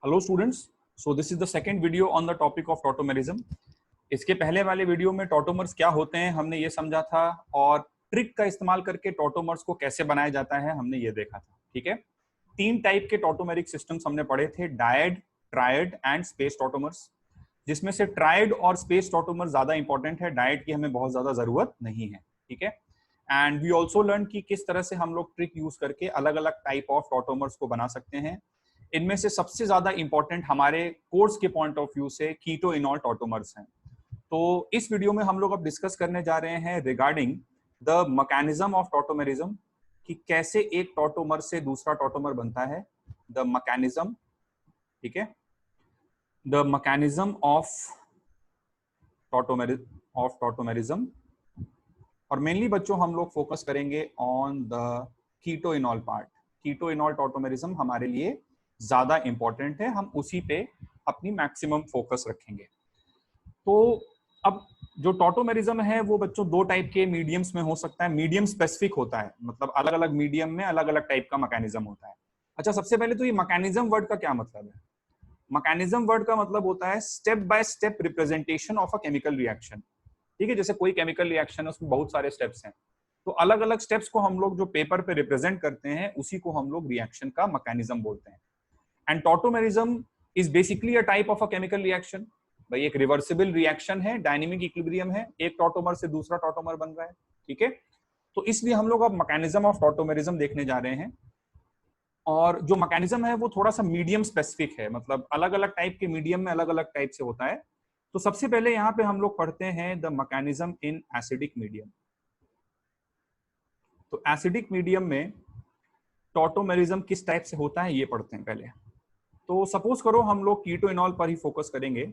Hello students, so this is the second video on the topic of tautomerism. इसके पहले वाले video में tautomers क्या होते हैं हमने ये समझा था, और ट्रिक का इस्तेमाल करके टॉटोमर्स को कैसे बनाया जाता है हमने ये देखा था। ठीक है, 3 टाइप के टॉटोमेरिक सिस्टम्स हमने पढ़े थे, dyad, triad and space tautomers, जिसमें से ट्रायड और स्पेस टॉटोमर ज्यादा इंपॉर्टेंट है, डायड की हमें बहुत ज्यादा जरूरत नहीं है। ठीक है, एंड वी ऑल्सो लर्न कि किस तरह से हम लोग ट्रिक यूज करके अलग अलग टाइप ऑफ टॉटोमर्स को बना सकते हैं। इनमें से सबसे ज्यादा इंपॉर्टेंट हमारे कोर्स के पॉइंट ऑफ व्यू से कीटो इनॉल टॉटोमर्स हैं। तो इस वीडियो में हम लोग अब डिस्कस करने जा रहे हैं regarding the mechanism of tautomerism, कि कैसे एक टॉटोमर से दूसरा टॉटोमर बनता है, द मैकेनिज्म। ठीक है, द मैकेनिज्म ऑफ टॉटोमेरिज्म, और मेनली बच्चों हम लोग फोकस करेंगे on the keto enol part. Keto enol tautomerism हमारे लिए ज्यादा इंपॉर्टेंट है, हम उसी पे अपनी मैक्सिमम फोकस रखेंगे। तो अब जो टॉटोमेरिज्म है वो बच्चों 2 टाइप के मीडियम्स में हो सकता है। मीडियम स्पेसिफिक होता है, मतलब अलग अलग मीडियम में अलग अलग टाइप का मैकेनिज्म होता है। अच्छा, सबसे पहले तो ये मैकेनिज्म वर्ड का क्या मतलब है? मैकेनिज्म वर्ड का मतलब होता है step by step representation of a chemical reaction. ठीक है, जैसे कोई केमिकल रिएक्शन है उसमें बहुत सारे स्टेप्स हैं, तो अलग अलग स्टेप्स को हम लोग जो पेपर पे रिप्रेजेंट करते हैं उसी को हम लोग रिएक्शन का मैकेनिज्म बोलते हैं। And tautomerism is basically a type of a chemical reaction. भाई एक रिवर्सिबल रिएक्शन है, डायनेमिक इक्विलिब्रियम है, एक टॉटोमर से दूसरा टॉटोमर बन रहा है। ठीक है, तो इसलिए हम लोग अब मैकेनिज्म ऑफ टॉटोमेरिज्म देखने जा रहे हैं। और जो मैकेनिज्म है वो थोड़ा सा मीडियम स्पेसिफिक है, मतलब अलग अलग टाइप के मीडियम में अलग अलग टाइप से होता है। तो सबसे पहले यहाँ पे हम लोग पढ़ते हैं the mechanism in acidic medium. तो एसिडिक मीडियम में टॉटोमेरिज्म किस टाइप से होता है ये पढ़ते हैं पहले। तो सपोज करो हम लोग कीटो इनॉल पर ही फोकस करेंगे।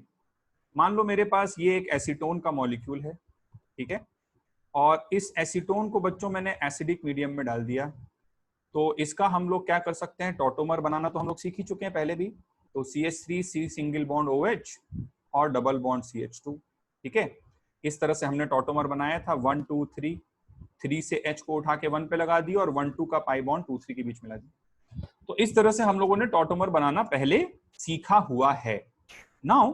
मान लो मेरे पास ये एक एसीटोन का मॉलिक्यूल है, ठीक है, और इस एसीटोन को बच्चों मैंने एसिडिक मीडियम में डाल दिया। तो इसका हम लोग क्या कर सकते हैं, टॉटोमर बनाना तो हम लोग सीख ही चुके हैं पहले भी। तो CH3 C single bond OH और डबल बॉन्ड CH2। ठीक है, इस तरह से हमने टॉटोमर बनाया था 1 2 3। 3 से H को उठा के 1 पे लगा दी और 1 2 का पाई बॉन्ड 2 3 के बीच मिला दी। तो इस तरह से हम लोगों ने टॉटोमर बनाना पहले सीखा हुआ है। नाउ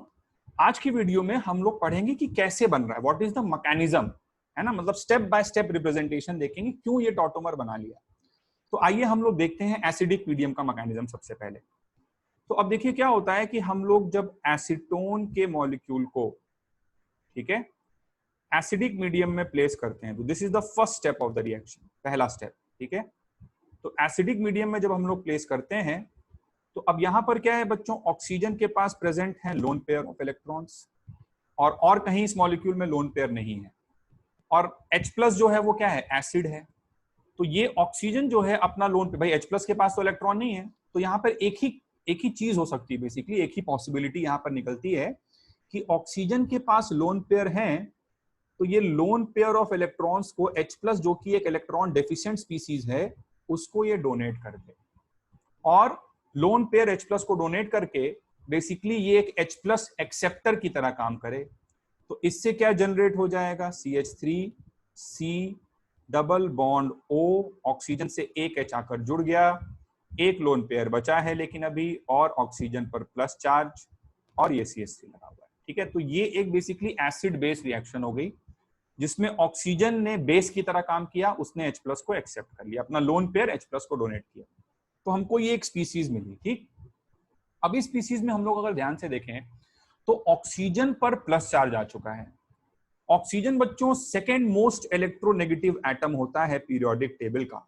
आज की वीडियो में हम लोग पढ़ेंगे कि कैसे बन रहा है, व्हाट इज द मैकेनिज्म, है ना, मतलब स्टेप बाय स्टेप रिप्रेजेंटेशन देखेंगे क्यों ये टॉटोमर बना लिया। तो आइए हम लोग देखते हैं एसिडिक मीडियम का मैकेनिज्म सबसे पहले। तो अब देखिए क्या होता है कि हम लोग जब एसीटोन के मॉलिक्यूल को, ठीक है, एसिडिक मीडियम में प्लेस करते हैं, तो this is the first step of the reaction, पहला स्टेप। ठीक है, तो एसिडिक मीडियम में जब हम लोग प्लेस करते हैं तो अब यहां पर क्या है बच्चों, ऑक्सीजन के पास प्रेजेंट है लोन पेयर ऑफ इलेक्ट्रॉन्स, और कहीं इस मॉलिक्यूल में लोन पेयर नहीं है। और H+ जो है वो क्या है, एसिड है। तो ये ऑक्सीजन जो है अपना लोन पे, भाई H+ के पास तो इलेक्ट्रॉन नहीं है, तो यहाँ पर एक ही चीज हो सकती है, बेसिकली एक ही पॉसिबिलिटी यहाँ पर निकलती है कि ऑक्सीजन के पास लोन पेयर हैं, तो ये लोन पेयर ऑफ इलेक्ट्रॉन्स को H+ जो कि एक इलेक्ट्रॉन डेफिशिएंट स्पीसीज है उसको ये डोनेट कर दे, और लोन पेयर H+ को डोनेट करके बेसिकली ये एक H+ एक्सेप्टर की तरह काम करे। तो इससे क्या जनरेट हो जाएगा, CH3C double bond O, oxygen से एक H आकर जुड़ गया, एक लोन पेयर बचा है लेकिन अभी, और ऑक्सीजन पर प्लस चार्ज, और ये CH3 लगा हुआ है। ठीक है, तो ये एक बेसिकली एसिड बेस रिएक्शन हो गई जिसमें ऑक्सीजन ने बेस की तरह काम किया, उसने H+ को एक्सेप्ट कर लिया, अपना लोन पेयर H+ को डोनेट किया, तो हमको ये एक स्पीसीज मिली। ठीक, अब इस स्पीसीज में हम लोग अगर ध्यान से देखें तो ऑक्सीजन पर प्लस चार्ज आ चुका है। ऑक्सीजन बच्चों सेकेंड मोस्ट इलेक्ट्रोनेगेटिव एटम होता है पीरियोडिक टेबल का,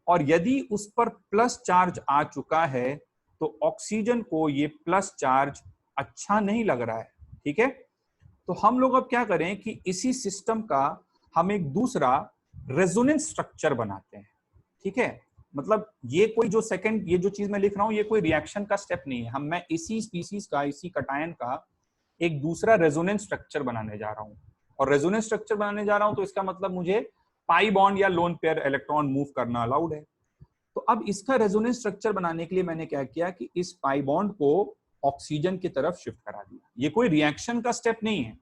और यदि उस पर प्लस चार्ज आ चुका है तो ऑक्सीजन को ये प्लस चार्ज अच्छा नहीं लग रहा है। ठीक है, तो हम लोग अब क्या करें कि इसी सिस्टम का हम एक दूसरा रेजोनेंस स्ट्रक्चर बनाते हैं। ठीक है, मतलब ये कोई जो सेकंड, ये जो चीज मैं लिख रहा हूं ये कोई रिएक्शन का स्टेप नहीं है, मैं इसी स्पीसीज का, इसी कटायन का एक दूसरा रेजोनेंस स्ट्रक्चर बनाने जा रहा हूं। और रेजोनेंस स्ट्रक्चर बनाने जा रहा हूं तो इसका मतलब मुझे पाई बॉन्ड या लोन पेयर इलेक्ट्रॉन मूव करना अलाउड है। तो अब इसका रेजोनेंस स्ट्रक्चर बनाने के लिए मैंने क्या किया कि इस पाई बॉन्ड को ऑक्सीजन की तरफ शिफ्ट करा दिया। ये कोई रिएक्शन का स्टेप नहीं है,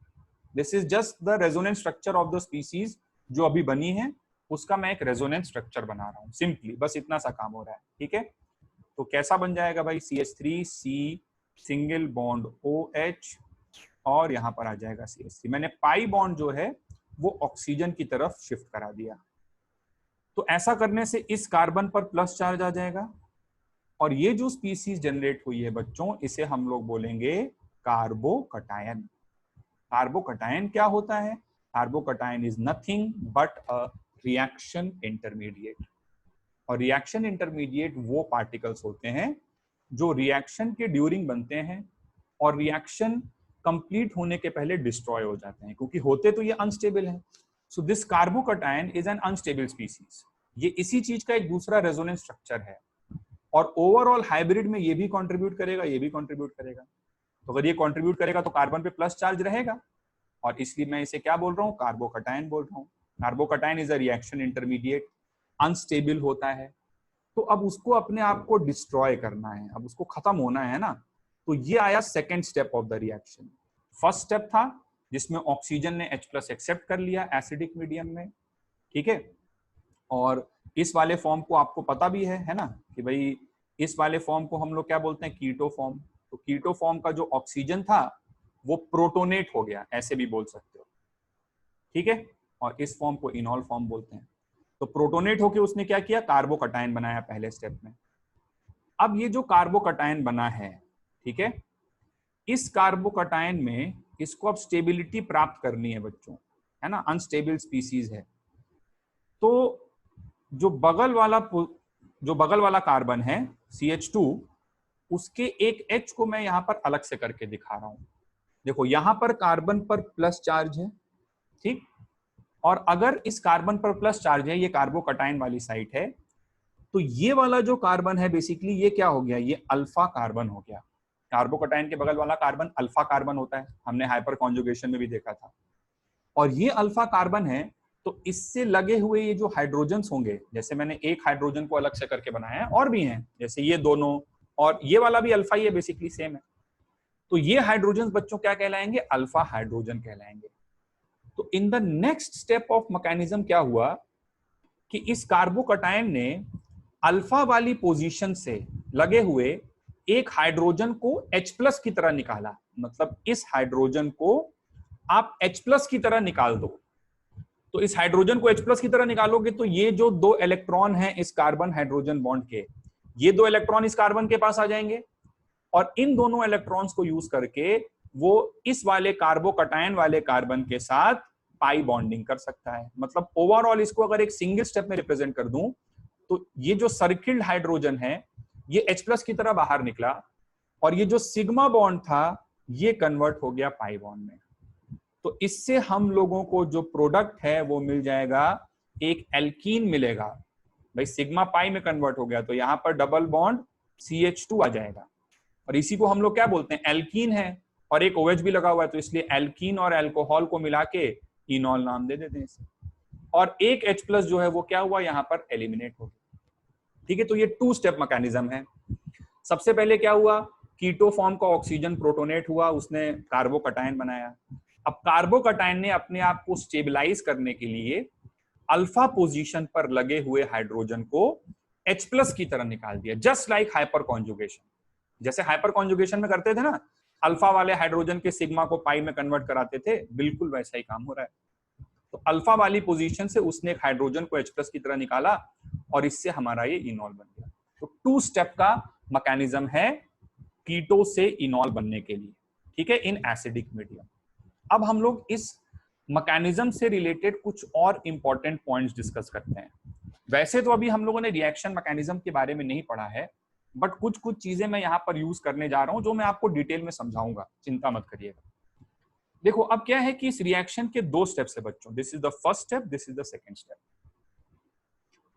this is just the resonance structure of the species जो अभी बनी है, उसका मैं एक रेजोनेंस स्ट्रक्चर बना रहा हूं, सिंपली बस इतना सा काम हो रहा है। ठीक है, तो कैसा बन जाएगा भाई, CH3C सिंगल बॉन्ड OH और यहां पर आ जाएगा CH3। मैंने पाई बॉन्ड जो है वो ऑक्सीजन की तरफ शिफ्ट करा दिया। तो ऐसा करने से इस कार्बन पर प्लस चार्ज आ जाएगा और ये जो स्पीसीज जनरेट हुई है बच्चों, इसे हम लोग बोलेंगे कार्बोकटायन। कार्बोकटायन क्या होता है? Carbocation is nothing but a reaction intermediate. और रिएक्शन इंटरमीडिएट वो पार्टिकल्स होते हैं जो रिएक्शन के ड्यूरिंग बनते हैं और रिएक्शन कंप्लीट होने के पहले डिस्ट्रॉय हो जाते हैं, क्योंकि होते तो ये अनस्टेबल है। So this carbocation is an unstable species. ये इसी चीज का एक दूसरा रेजोनेंस स्ट्रक्चर है और ओवरऑल हाइब्रिड में ये भी कंट्रीब्यूट करेगा, ये भी कंट्रीब्यूट करेगा। तो अगर ये कंट्रीब्यूट करेगा तो कार्बन पे प्लस चार्ज रहेगा और इसलिए मैं इसे क्या बोल रहा हूँ? कार्बोकटायन बोल रहा हूँ। Carbocation is a reaction intermediate, unstable होता है। तो अब उसको अपने आप को डिस्ट्रॉय करना है, अब उसको खत्म होना है ना। तो ये आया second step of the reaction. First step था जिसमें ऑक्सीजन ने H+ एक्सेप्ट कर लिया एसिडिक मीडियम में, ठीक है। और इस वाले फॉर्म को आपको पता भी है ना, कि भाई इस वाले फॉर्म को हम लोग क्या बोलते हैं? Keto form. तो कीटो फॉर्म का जो ऑक्सीजन था वो प्रोटोनेट हो गया, ऐसे भी बोल सकते हो, ठीक है। और इस फॉर्म को इनॉल फॉर्म बोलते हैं। तो प्रोटोनेट होके उसने क्या किया? कार्बोकटायन बनाया पहले स्टेप में। अब ये जो कार्बोकटायन बना है, ठीक है, इस कार्बोकटायन में इसको अब स्टेबिलिटी प्राप्त करनी है बच्चों, है ना, अनस्टेबल स्पीसीज है। तो जो बगल वाला कार्बन है CH2, उसके एक H को मैं यहां पर अलग से करके दिखा रहा हूं। देखो यहां पर कार्बन पर प्लस चार्ज है, ठीक। और अगर इस कार्बन पर प्लस चार्ज है, ये कार्बोकटायन वाली साइट है, तो ये वाला जो कार्बन है बेसिकली ये क्या हो गया? ये अल्फा कार्बन हो गया। कार्बोकटायन के बगल वाला कार्बन अल्फा कार्बन होता है, हमने हाइपर कॉन्जुगेशन में भी देखा था। और ये अल्फा कार्बन है, तो इससे लगे हुए ये जो हाइड्रोजन्स होंगे, जैसे मैंने एक हाइड्रोजन को अलग से करके बनाया है, और भी हैं, जैसे ये दोनों और ये वाला भी अल्फा ही है, बेसिकली सेम है। तो ये हाइड्रोजन बच्चों क्या कहलाएंगे? अल्फा हाइड्रोजन कहलाएंगे। तो in the next step of mechanism क्या हुआ कि इस कार्बोकटायन ने अल्फा वाली पोजीशन से लगे हुए एक हाइड्रोजन को H+ की तरह निकाला। मतलब इस हाइड्रोजन को आप H+ की तरह निकाल दो। तो इस हाइड्रोजन को H+ की तरह निकालोगे तो ये जो दो इलेक्ट्रॉन हैं इस कार्बन हाइड्रोजन बॉन्ड के, ये दो इलेक्ट्रॉन इस कार्बन के पास आ जाएंगे और इन दोनों इलेक्ट्रॉन्स को यूज करके वो इस वाले कार्बोकटायन वाले कार्बन के साथ पाई बॉन्डिंग कर सकता है। मतलब ओवरऑल इसको अगर एक सिंगल स्टेप में रिप्रेजेंट कर दूं तो ये जो सर्किल्ड हाइड्रोजन है ये H+ की तरह बाहर निकला और ये जो सिग्मा बॉन्ड था ये कन्वर्ट हो गया पाई बॉन्ड में। तो इससे हम लोगों को जो प्रोडक्ट है वो मिल जाएगा, एक एल्कीन मिलेगा। भाई सिग्मा पाई में कन्वर्ट हो गया तो यहां पर डबल बॉन्ड CH2 आ जाएगा और इसी को हम लोग क्या बोलते हैं? एल्कीन है। और एक OH भी लगा हुआ है तो इसलिए एल्कीन और अल्कोहल को मिला के इनॉल नाम दे देते हैं इसे। और एक H+ जो है वो क्या हुआ? यहां पर एलिमिनेट हो गया, ठीक है। तो ये 2 स्टेप मैकेनिज्म है। सबसे पहले क्या हुआ? कीटो फॉर्म का ऑक्सीजन प्रोटोनेट हुआ, उसने कार्बोकटायन बनाया। अब कार्बोकटायन ने अपने आप को स्टेबलाइज करने के लिए अल्फा पोजीशन पर लगे हुए हाइड्रोजन को H+ की तरह निकाल दिया, जस्ट लाइक हाइपर कॉन्जुगेशन। जैसे हाइपर कॉन्जुगेशन में करते थे ना, अल्फा वाले हाइड्रोजन के सिग्मा को पाई में कन्वर्ट कराते थे, बिल्कुल वैसा ही काम हो रहा है। तो अल्फा वाली पोजीशन से उसने एक हाइड्रोजन को H+ की तरह निकाला और इससे हमारा ये इनॉल बन गया। तो 2 स्टेप का मैकेनिज्म है कीटो से इनॉल बनने के लिए, ठीक है, इन एसिडिक मीडियम। अब हम लोग इस मैकेनिज्म से रिलेटेड कुछ और इंपॉर्टेंट पॉइंट्स डिस्कस करते हैं। वैसे तो अभी हम लोगों ने रिएक्शन मैकेनिज्म के बारे में नहीं पढ़ा है, बट कुछ कुछ चीजें मैं यहां पर यूज करने जा रहा हूं जो मैं आपको डिटेल में समझाऊंगा, चिंता मत करिएगा। देखो अब क्या है कि इस रिएक्शन के 2 स्टेप्स है बच्चों, this is the first step, this is the second step.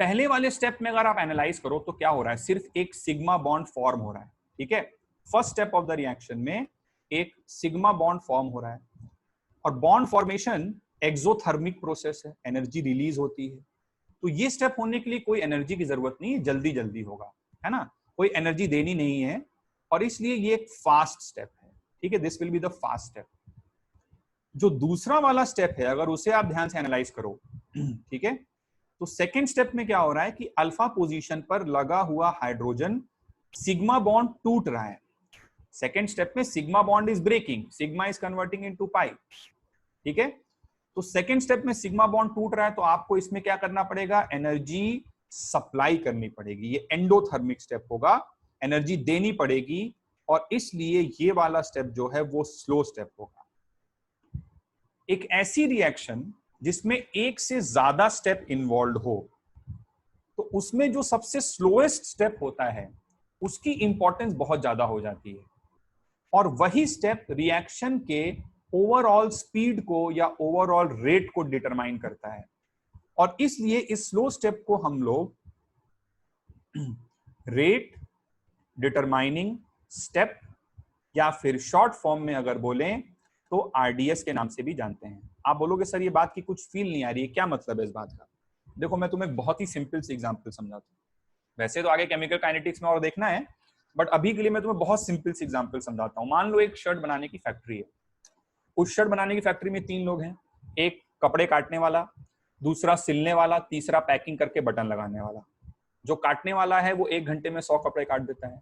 पहले वाले स्टेप में अगर आप एनालाइज करो तो क्या हो रहा है? सिर्फ एक सिग्मा बॉन्ड फॉर्म हो रहा है, ठीक है। First step of the reaction में एक सिग्मा बॉन्ड फॉर्म हो रहा है और बॉन्ड फॉर्मेशन एक्सोथर्मिक प्रोसेस है, एनर्जी रिलीज होती है। तो ये स्टेप होने के लिए कोई एनर्जी की जरूरत नहीं है, जल्दी जल्दी होगा, है ना, कोई एनर्जी देनी नहीं है और इसलिए ये एक फास्ट स्टेप है, ठीक है। This will be the fast step. जो दूसरा वाला स्टेप है अगर उसे आप ध्यान से एनालाइज करो, ठीक है, तो सेकेंड स्टेप में क्या हो रहा है कि अल्फा पोजीशन पर लगा हुआ हाइड्रोजन सिग्मा बॉन्ड टूट रहा है। सेकेंड स्टेप में sigma bond is breaking, sigma is converting into pi, ठीक है। तो सेकेंड स्टेप में सिग्मा बॉन्ड टूट रहा है तो आपको इसमें क्या करना पड़ेगा, एनर्जी सप्लाई करनी पड़ेगी, ये एंडोथर्मिक स्टेप होगा, एनर्जी देनी पड़ेगी, और इसलिए ये वाला स्टेप जो है वो स्लो स्टेप होगा। एक ऐसी रिएक्शन जिसमें एक से ज्यादा स्टेप इन्वॉल्व हो तो उसमें जो सबसे स्लोएस्ट स्टेप होता है उसकी इंपॉर्टेंस बहुत ज्यादा हो जाती है, और वही स्टेप रिएक्शन के ओवरऑल स्पीड को या ओवरऑल रेट को डिटरमाइन करता है। और इसलिए इस स्लो स्टेप को हम लोग रेट डिटरमाइनिंग स्टेप या फिर शॉर्ट फॉर्म में अगर बोलें तो आरडीएस के नाम से भी जानते हैं। आप बोलोगे सर ये बात की कुछ फील नहीं आ रही है, क्या मतलब है इस बात का? देखो मैं तुम्हें बहुत ही सिंपल सी एग्जांपल समझाता हूँ, वैसे तो आगे केमिकल काइनेटिक्स में और देखना है, बट अभी के लिए मैं तुम्हें बहुत सिंपल सी एग्जांपल समझाता हूँ। मान लो एक शर्ट बनाने की फैक्ट्री है, उस शर्ट बनाने की फैक्ट्री में 3 लोग हैं, एक कपड़े काटने वाला, दूसरा सिलने वाला, तीसरा पैकिंग करके बटन लगाने वाला। जो काटने वाला है वो 1 घंटे में 100 कपड़े काट देता है,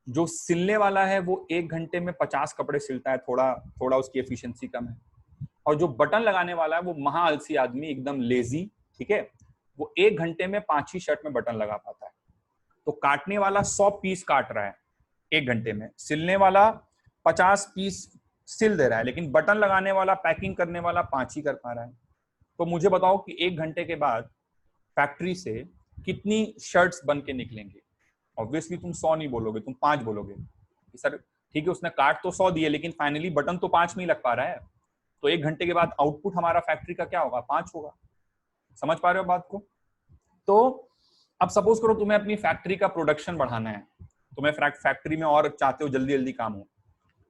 जो सिलने वाला है वो 1 घंटे में 50 कपड़े सिलता है, थोड़ा थोड़ा उसकी एफिशिएंसी कम है, और जो बटन लगाने वाला है वो महा आलसी आदमी, एकदम लेजी, ठीक है, वो 1 घंटे में 5 ही शर्ट में बटन लगा पाता है। तो काटने वाला 100 पीस काट रहा है 1 घंटे में, सिलने वाला 50 पीस सिल दे रहा है, लेकिन बटन लगाने वाला, पैकिंग करने वाला 5 ही कर पा रहा है। तो मुझे बताओ कि 1 घंटे के बाद फैक्ट्री से कितनी शर्ट्स बन के निकलेंगे? ऑब्वियसली तुम 100 नहीं बोलोगे, तुम 5 बोलोगे। सर ठीक है, उसने काट तो 100 दिए, लेकिन फाइनली बटन तो 5 में ही लग पा रहा है, तो 1 घंटे के बाद आउटपुट हमारा फैक्ट्री का क्या होगा? 5 होगा। समझ पा रहे हो बात को? तो अब सपोज करो तुम्हें अपनी फैक्ट्री का प्रोडक्शन बढ़ाना है, तुम्हें फैक्ट्री में और चाहते हो जल्दी जल्दी काम हो,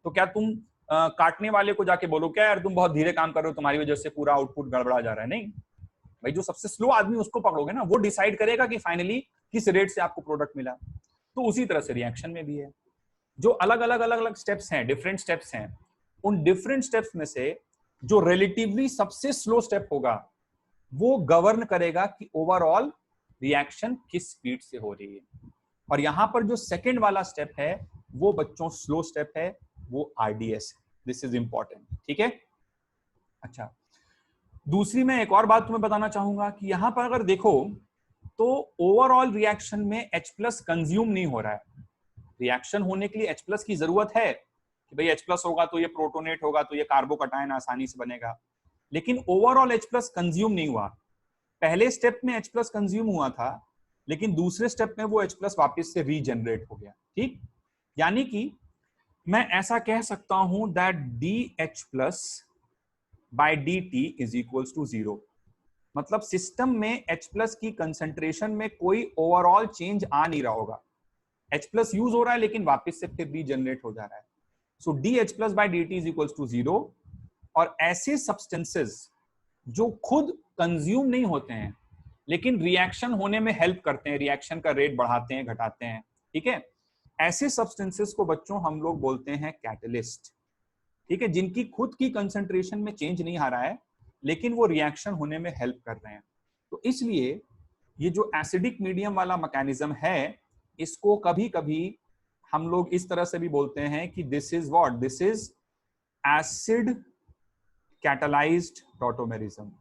तो क्या तुम काटने वाले को जाके बोलो क्या यार तुम बहुत धीरे काम कर रहे हो, तुम्हारी वजह से पूरा आउटपुट गड़बड़ा जा रहा है? नहीं भाई, जो सबसे स्लो आदमी उसको पकड़ोगे ना, वो डिसाइड करेगा कि फाइनली किस रेट से आपको प्रोडक्ट मिला। तो उसी तरह से रिएक्शन में भी है, जो अलग अलग अलग अलग स्टेप्स हैं, डिफरेंट स्टेप्स हैं, उन डिफरेंट स्टेप्स में से जो रिलेटिवली सबसे स्लो स्टेप होगा वो गवर्न करेगा कि ओवरऑल रिएक्शन किस स्पीड से हो रही है। और यहां पर जो सेकंड वाला स्टेप है वो बच्चों स्लो स्टेप है, वो आरडीएस है। दिस इज इंपॉर्टेंट, ठीक है। अच्छा, दूसरी मैं एक और बात तुम्हें बताना चाहूंगा कि यहां पर अगर देखो तो ओवरऑल रिएक्शन में H+ कंज्यूम नहीं हो रहा है। रिएक्शन होने के लिए H+ की जरूरत है कि भाई H+ होगा तो ये प्रोटोनेट होगा तो ये कार्बोकटायन आसानी से बनेगा, लेकिन ओवरऑल H+ कंज्यूम नहीं हुआ। पहले स्टेप में H+ कंज्यूम हुआ था, लेकिन दूसरे स्टेप में वो H+ वापस से रीजनरेट हो गया, ठीक। यानी कि मैं ऐसा कह सकता हूं that DH+ by DT is equals to 0। मतलब सिस्टम में H+ की कंसंट्रेशन में कोई ओवरऑल चेंज आ नहीं रहा होगा, H+ यूज हो रहा है लेकिन वापस से फिर रीजनरेट हो जा रहा है। So DH+ by DT is equals to 0। और ऐसे सब्सटेंसेस जो खुद कंज्यूम नहीं होते हैं लेकिन रिएक्शन होने में हेल्प करते हैं, रिएक्शन का रेट बढ़ाते हैं, घटाते हैं, ठीक है, ऐसे सब्सटेंसेस को बच्चों हम लोग बोलते हैं कैटलिस्ट, ठीक है, जिनकी खुद की कंसंट्रेशन में चेंज नहीं आ रहा है लेकिन वो रिएक्शन होने में हेल्प कर रहे हैं। तो इसलिए ये जो एसिडिक मीडियम वाला मैकेनिज्म है, इसको कभी कभी हम लोग इस तरह से भी बोलते हैं कि this is what, this is acid catalysed tautomerism.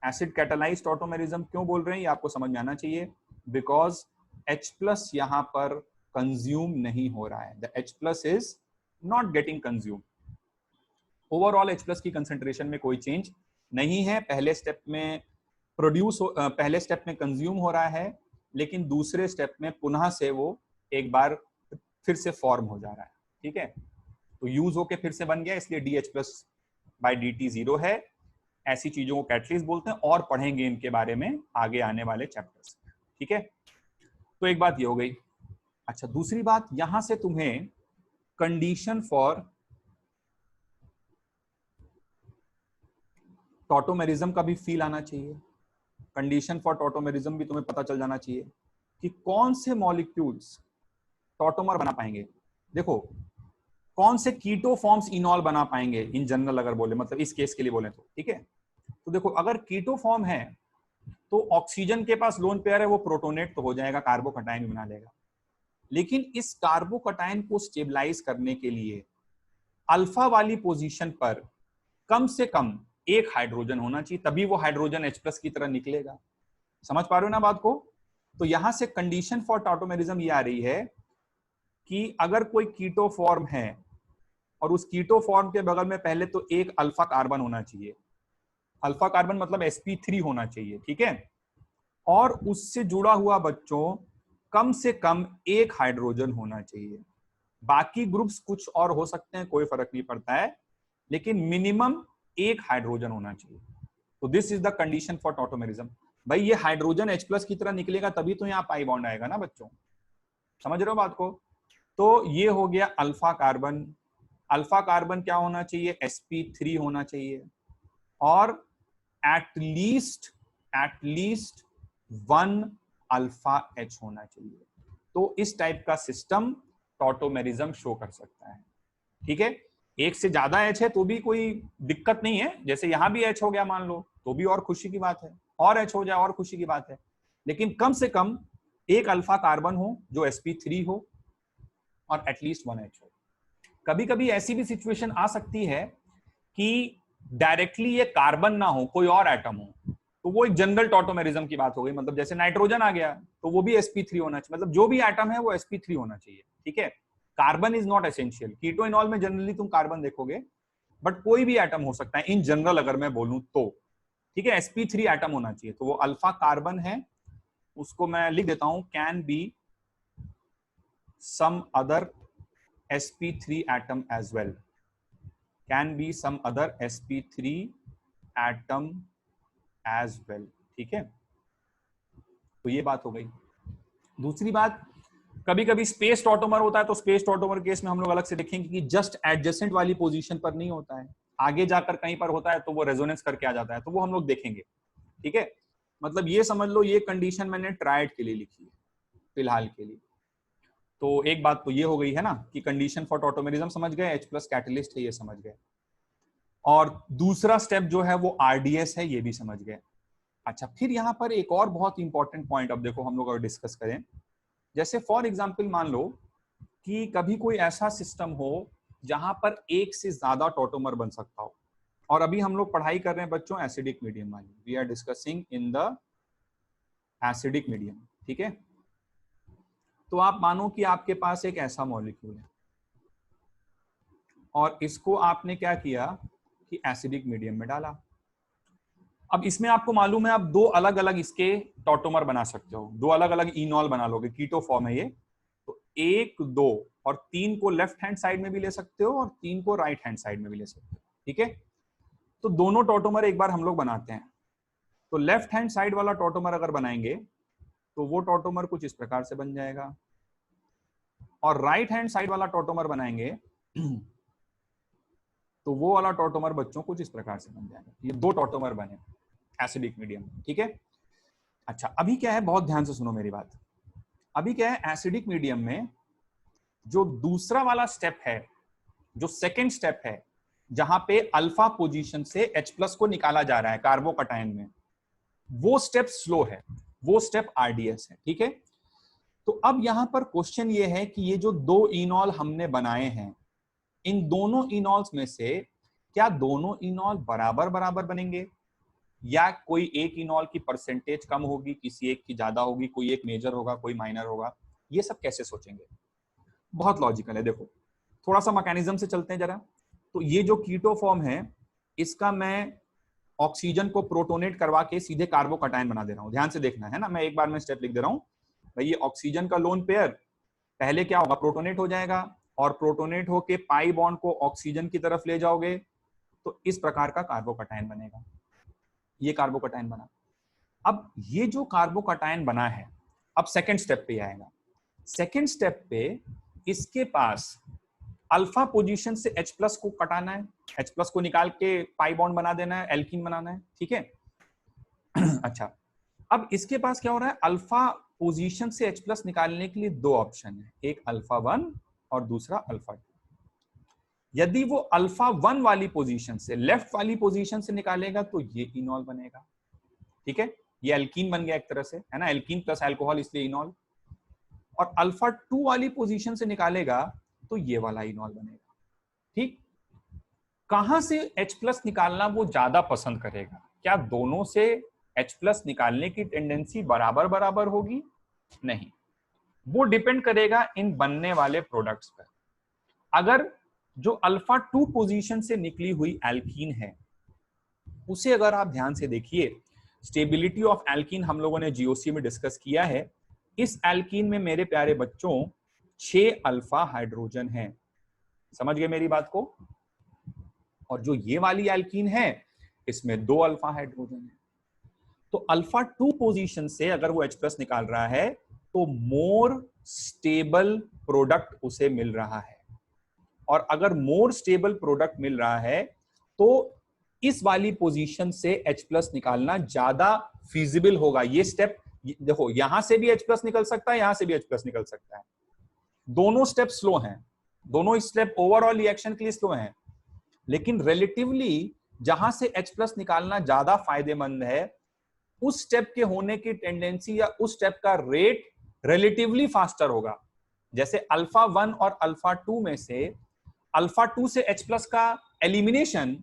Acid catalysed tautomerism क्यों बोल रहे हैं ये आपको समझ में आना चाहिए, बिकॉज H+ यहां पर कंज्यूम नहीं हो रहा है, the H+ is not getting consume. Overall H+ की कंसंट्रेशन में कोई चेंज नहीं है, पहले स्टेप में पहले स्टेप में कंज्यूम हो रहा है, लेकिन दूसरे स्टेप में पुनः से वो एक बार फिर से फॉर्म हो जा रहा है, ठीक है। तो यूज होके फिर से बन गया, इसलिए DH+ बाय DT 0 है। ऐसी चीजों को कैटलिस्ट बोलते हैं और पढ़ेंगे इनके बारे में आगे आने वाले चैप्टर्स, ठीक है। तो एक बात ये हो गई। अच्छा, दूसरी बात, यहां से तुम्हें कंडीशन फॉर टॉटोमेरिज्म का भी फील आना चाहिए, कंडीशन फॉर टॉटोमेरिज्म भी तुम्हें पता चल जाना चाहिए कि कौन से मॉलिक्यूल्स टॉटोमर बना पाएंगे। देखो, कौन से कीटो फॉर्म्स इनॉल बना पाएंगे इन जनरल, अगर बोले मतलब इस केस के लिए बोले तो, ठीक है। तो देखो, अगर कीटो फॉर्म है तो ऑक्सीजन के पास लोन पेयर है, वो प्रोटोनेट तो हो जाएगा, कार्बोकटायन बना लेगा। लेकिन इस कार्बोकटायन को स्टेबलाइज करने के लिए अल्फा वाली पोजीशन पर कम से कम एक हाइड्रोजन होना चाहिए, तभी वो हाइड्रोजन H+ की तरह निकलेगा। समझ पा रहे हो ना बात को? तो यहां से कंडीशन फॉर टॉटोमेरिज्म ये आ रही है कि अगर कोई कीटो फॉर्म है और उस कीटो फॉर्म के बगल में पहले तो एक अल्फा कार्बन होना चाहिए, अल्फा कार्बन मतलब sp3 होना चाहिए, ठीक है, और उससे जुड़ा हुआ बच्चों कम से कम एक हाइड्रोजन होना चाहिए। बाकी ग्रुप्स कुछ और हो सकते हैं, कोई फर्क नहीं पड़ता है, लेकिन मिनिमम एक हाइड्रोजन होना चाहिए। तो this is the condition for tautomerism. भाई ये हाइड्रोजन H+ की तरह निकलेगा तभी तो यहाँ पाई बॉन्ड आएगा ना बच्चों, समझ रहे हो बात को? तो ये हो गया अल्फा कार्बन। अल्फा कार्बन क्या होना चाहिए? sp3 होना चाहिए, और एटलीस्ट 1 अल्फा H होना चाहिए। तो इस टाइप का सिस्टम टॉटोमेरिज्म शो कर सकता है, ठीक है। एक से ज्यादा H है तो भी कोई दिक्कत नहीं है, जैसे यहां भी H हो गया मान लो तो भी और खुशी की बात है, और H हो जाए और खुशी की बात है, लेकिन कम से कम एक अल्फा कार्बन हो जो sp3 हो और एटलीस्ट 1 H हो। कभी कभी ऐसी भी सिचुएशन आ सकती है कि डायरेक्टली ये कार्बन ना हो, कोई और एटम हो, तो वो एक जनरल टॉटोमेरिज्म की बात हो गई। मतलब जैसे नाइट्रोजन आ गया तो वो भी sp3 होना चाहिए, मतलब जो भी एटम है वो sp3 होना चाहिए, ठीक है। Carbon is not essential. Keto enol में जनरली तुम कार्बन देखोगे, बट कोई भी एटम हो सकता है इन जनरल अगर मैं बोलूं तो, ठीक है। sp3 एटम होना चाहिए, तो वो अल्फा कार्बन है, उसको मैं लिख देता हूं, can be some other sp3 atom as well, can be some other sp3 atom as well, ठीक है। तो ये बात हो गई। दूसरी बात, कभी कभी स्पेस टॉटोमर होता है, तो स्पेस टॉटोमर केस में हम लोग अलग से देखेंगे कि जस्ट एडजेसेंट वाली पोजीशन पर नहीं होता है, आगे जाकर कहीं पर होता है तो वो रेजोनेंस करके आ जाता है, तो वो हम लोग देखेंगे, ठीक है। मतलब ये समझ लो ये कंडीशन मैंने ट्रायड के लिए लिखी है फिलहाल के लिए। तो एक बात तो ये हो गई है ना कि कंडीशन फॉर टॉटोमेरिज्म समझ गए, H+ कैटलिस्ट है ये समझ गए, और दूसरा स्टेप जो है वो RDS है ये भी समझ गए। अच्छा, फिर यहां पर एक और बहुत इंपॉर्टेंट पॉइंट अब देखो हम लोग अगर डिस्कस करें, जैसे फॉर एग्जांपल मान लो कि कभी कोई ऐसा सिस्टम हो जहां पर एक से ज्यादा टॉटोमर बन सकता हो, और अभी हम लोग पढ़ाई कर रहे हैं बच्चों एसिडिक मीडियम वाली, we are discussing in the acidic medium, ठीक है। तो आप मानो कि आपके पास एक ऐसा मॉलिक्यूल है और इसको आपने क्या किया कि एसिडिक मीडियम में डाला। अब इसमें आपको मालूम है आप दो अलग अलग इसके टॉटोमर बना सकते हो, दो अलग अलग इनॉल बना लोगे, कीटो फॉर्म है ये, तो 1, 2 और 3 को लेफ्ट हैंड साइड में भी ले सकते हो और 3 को राइट हैंड साइड में भी ले सकते हो, ठीक है। तो दोनों टॉटोमर एक बार हम लोग बनाते हैं। तो लेफ्ट हैंड साइड वाला टॉटोमर अगर बनाएंगे तो वो टॉटोमर कुछ इस प्रकार से बन जाएगा, और राइट हैंड साइड वाला टॉटोमर बनाएंगे तो वो वाला टॉटोमर बच्चों कुछ इस प्रकार से बन जाएगा। ये दो टॉटोमर बने एसिडिक मीडियम, ठीक है। अच्छा, अभी क्या है, बहुत ध्यान से सुनो मेरी बात। अभी क्या है, एसिडिक मीडियम में जो दूसरा वाला स्टेप है, जो सेकेंड स्टेप है, जहां पे अल्फा पोजीशन से H+ को निकाला जा रहा है कार्बोकटायन में, वो स्टेप स्लो है, वो स्टेप RDS है, ठीक है। तो अब यहां पर क्वेश्चन ये है कि ये जो दो इनॉल हमने बनाए हैं, इन दोनों इनॉल्स में से क्या दोनों इनॉल बराबर बराबर बनेंगे, या कोई एक इनॉल की परसेंटेज कम होगी, किसी एक की ज्यादा होगी, कोई एक मेजर होगा कोई माइनर होगा, ये सब कैसे सोचेंगे? बहुत लॉजिकल है, देखो थोड़ा सा मैकेनिज्म से चलते हैं जरा। तो ये जो कीटो फॉर्म है, इसका मैं ऑक्सीजन को प्रोटोनेट करवा के सीधे कार्बोकटायन बना दे रहा हूं, ध्यान से देखना है ना, मैं एक बार में स्टेप लिख दे रहा हूं। भाई ये ऑक्सीजन का लोन पेयर पहले क्या होगा, प्रोटोनेट हो जाएगा, और प्रोटोनेट होके पाई बॉन्ड को ऑक्सीजन की तरफ ले जाओगे तो इस प्रकार का कार्बोकटायन बनेगा। ये कार्बोकटायन बना। अब ये जो कार्बोकटायन बना है, अब सेकंड स्टेप पे आएगा। सेकंड स्टेप पे इसके पास अल्फा पोजीशन से H+ को कटाना है, H+ को निकाल के पाई बॉन्ड बना देना है, एल्कीन बनाना है, ठीक है। अच्छा, अब इसके पास क्या हो रहा है, अल्फा पोजीशन से H+ निकालने के लिए दो ऑप्शन है, एक अल्फा 1 और दूसरा अल्फा 2। यदि वो अल्फा 1 वाली पोजीशन से, लेफ्ट वाली पोजीशन से निकालेगा तो ये इनॉल बनेगा, ठीक है। ये एल्कीन बन गया एक तरह से, है ना, एल्कीन प्लस अल्कोहल इसलिए इनॉल। और अल्फा 2 वाली पोजीशन से निकालेगा तो ये वाला इनॉल बनेगा। ठीक, कहां से H+ निकालना वो ज्यादा पसंद करेगा? क्या दोनों से H+ निकालने की टेंडेंसी बराबर बराबर होगी? नहीं, वो डिपेंड करेगा इन बनने वाले प्रोडक्ट्स पर। अगर जो अल्फा 2 पोजीशन से निकली हुई एल्कीन है उसे अगर आप ध्यान से देखिए, स्टेबिलिटी ऑफ एल्कीन हम लोगों ने जीओसी में डिस्कस किया है। इस एल्कीन में मेरे प्यारे बच्चों 6 अल्फा हाइड्रोजन हैं। समझ गए मेरी बात को? और जो ये वाली एल्कीन है इसमें 2 अल्फा हाइड्रोजन है। तो अल्फा 2 पोजीशन से अगर वो H+ निकाल रहा है तो मोर स्टेबल प्रोडक्ट उसे मिल रहा है। और अगर मोर स्टेबल प्रोडक्ट मिल रहा है तो इस वाली पोजीशन से H+ निकालना ज्यादा फीजिबल होगा। ये स्टेप देखो, यहां से भी H+ निकल सकता है, यहां से भी H+ निकल सकता है। दोनों स्टेप स्लो हैं, दोनों स्टेप ओवरऑल रिएक्शन के लिए स्लो हैं, लेकिन रिलेटिवली जहां से H+ निकालना ज्यादा फायदेमंद है उस स्टेप के होने की टेंडेंसी या उस स्टेप का रेट रिलेटिवली फास्टर होगा। जैसे अल्फा 1 और अल्फा 2 में से अल्फा 2 से H+ का elimination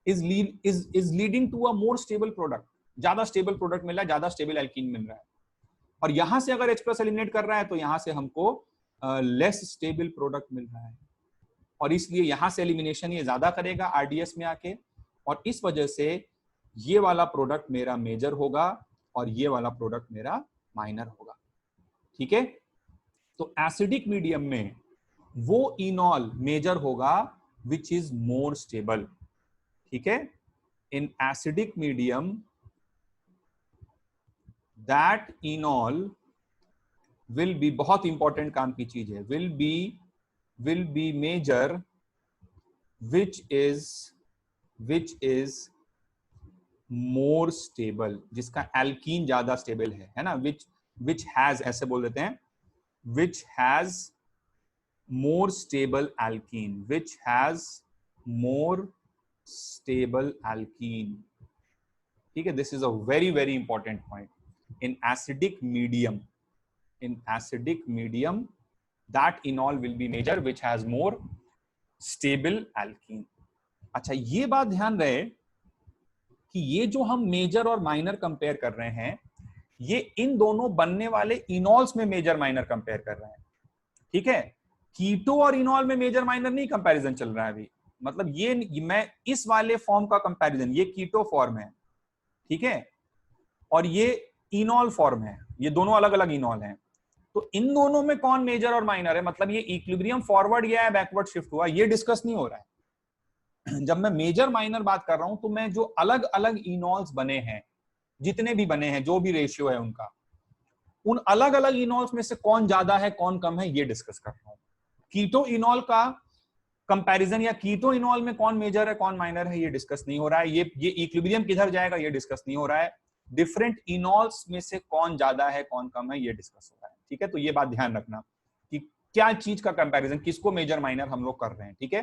is leading to a more stable product. ज्यादा स्टेबल प्रोडक्ट मिल रहा है, ज्यादा स्टेबल एल्कीन मिल रहा है। और यहां से अगर H+ एलिमिनेट कर रहा है तो यहां से हमको लेस स्टेबल प्रोडक्ट मिल रहा है, और इसलिए यहां से एलिमिनेशन ये ज्यादा करेगा आरडीएस में आके, और इस वजह से ये वाला प्रोडक्ट मेरा मेजर होगा और ये वाला प्रोडक्ट मेरा माइनर होगा। ठीक है, तो एसिडिक मीडियम में वो इनॉल मेजर होगा विच इज मोर स्टेबल। ठीक है, in acidic medium that enol will be, बहुत इंपॉर्टेंट काम की चीज है, will be major which is more stable, जिसका एल्कीन ज्यादा स्टेबल है ना, which has, ऐसे बोल देते हैं, which has more stable alkene, which has more stable alkene। ठीक है, this is a very very important point in acidic medium that enol will be measured which has more stable alkene। अच्छा, ये बात ध्यान रहे कि ये जो हम मेजर और माइनर कंपेयर कर रहे हैं ये इन दोनों बनने वाले इनॉल्स में मेजर माइनर कंपेयर कर रहे हैं। ठीक है, कीटो और इनॉल में मेजर माइनर नहीं कंपैरिजन चल रहा है अभी। मतलब ये मैं इस वाले फॉर्म का कंपैरिजन, ये कीटो फॉर्म है, ठीक है, और ये इनॉल फॉर्म है, ये दोनों अलग अलग इनॉल हैं। तो इन दोनों में कौन मेजर और माइनर है, मतलब ये इक्विलिब्रियम फॉरवर्ड गया है बैकवर्ड शिफ्ट हुआ, ये डिस्कस नहीं हो रहा है। जब मैं मेजर माइनर बात कर रहा हूं तो मैं जो अलग अलग इनॉल्स बने हैं, जितने भी बने हैं, जो भी रेशियो है उनका, उन अलग अलग इनॉल्स में से कौन ज्यादा है कौन कम है ये डिस्कस कर रहा हूं। कीटो इनॉल का कंपैरिजन या कीटो इनॉल में कौन मेजर है कौन माइनर है ये डिस्कस नहीं हो रहा है। ये इक्विलिब्रियम किधर जाएगा ये डिस्कस नहीं हो रहा है। डिफरेंट इनॉल्स में से कौन ज्यादा है कौन कम है ये डिस्कस हो रहा है। ठीक है, तो ये बात ध्यान रखना कि क्या चीज का कंपैरिजन, किसको मेजर माइनर हम लोग कर रहे हैं। ठीक है,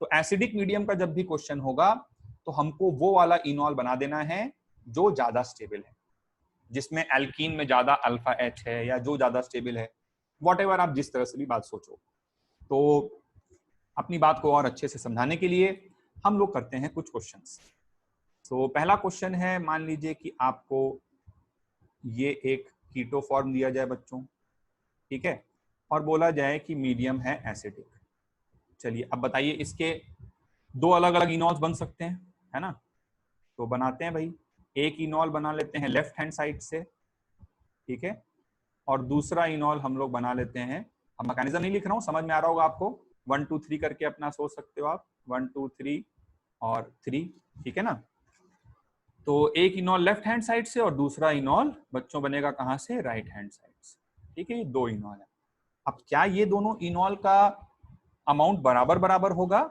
तो एसिडिक मीडियम का जब भी क्वेश्चन होगा तो हमको वो वाला इनॉल बना देना है जो ज्यादा स्टेबल है, जिसमें एल्कीन में ज्यादा अल्फा एच है या जो ज्यादा स्टेबल है, व्हाटएवर आप जिस तरह से भी बात सोचो। तो अपनी बात को और अच्छे से समझाने के लिए हम लोग करते हैं कुछ क्वेश्चंस। तो पहला क्वेश्चन है, मान लीजिए कि आपको ये एक कीटो फॉर्म दिया जाए बच्चों, ठीक है, और बोला जाए कि मीडियम है एसिडिक। चलिए अब बताइए, इसके दो अलग अलग इनॉल्स बन सकते हैं, है ना? तो बनाते हैं भाई। एक इनॉल बना लेते हैं लेफ्ट हैंड साइड से, ठीक है, और दूसरा इनॉल हम लोग बना लेते हैं, अब मैकेनिज्म नहीं लिख रहा हूं, समझ में आ रहा होगा आपको, 1 2 3 करके अपना सोच सकते हो आप, 1 2 3 और 3, ठीक है ना? तो एक इनॉल लेफ्ट हैंड साइड से और दूसरा इनॉल बच्चों बनेगा कहां से, राइट हैंड साइड से। ठीक है, ये दो इनॉल है। अब क्या ये दोनों इनॉल का अमाउंट बराबर बराबर होगा?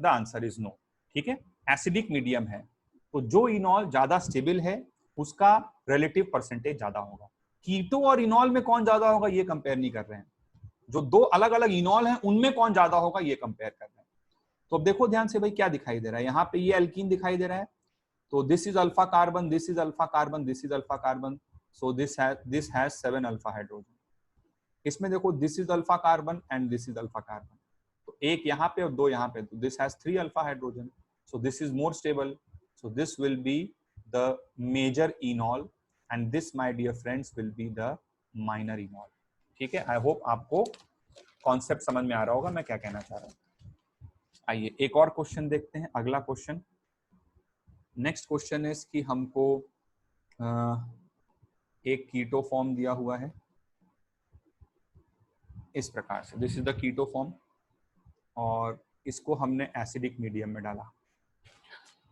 The answer is no. ठीक है, एसिडिक मीडियम है तो जो इनॉल ज्यादा स्टेबल है उसका रिलेटिव परसेंटेज ज्यादा होगा। कीटो और इनॉल में कौन ज्यादा होगा ये कंपेयर नहीं कर रहे हैं, जो दो अलग अलग इनॉल हैं उनमें कौन ज्यादा होगा ये कंपेयर कर रहे हैं। तो अब देखो ध्यान से भाई, क्या दिखाई दे रहा है यहाँ पे, ये एल्कीन दिखाई दे रहा है, तो this is alpha carbon, this is alpha carbon, this is alpha carbon, so this has 7 alpha hydrogen. इसमें देखो this is alpha carbon and this is alpha carbon, तो एक यहाँ पे और दो यहाँ पे, तो this has 3 alpha hydrogen, so this is more stable, so this will be the major enol and this my dear friends will be the minor enol. ठीक है, आई होप आपको कॉन्सेप्ट समझ में आ रहा होगा मैं क्या कहना चाह रहा हूँ। आइए एक और क्वेश्चन देखते हैं, अगला क्वेश्चन। नेक्स्ट क्वेश्चन इज कि हमको एक कीटो फॉर्म दिया हुआ है इस प्रकार से, this is the keto form, और इसको हमने एसिडिक मीडियम में डाला।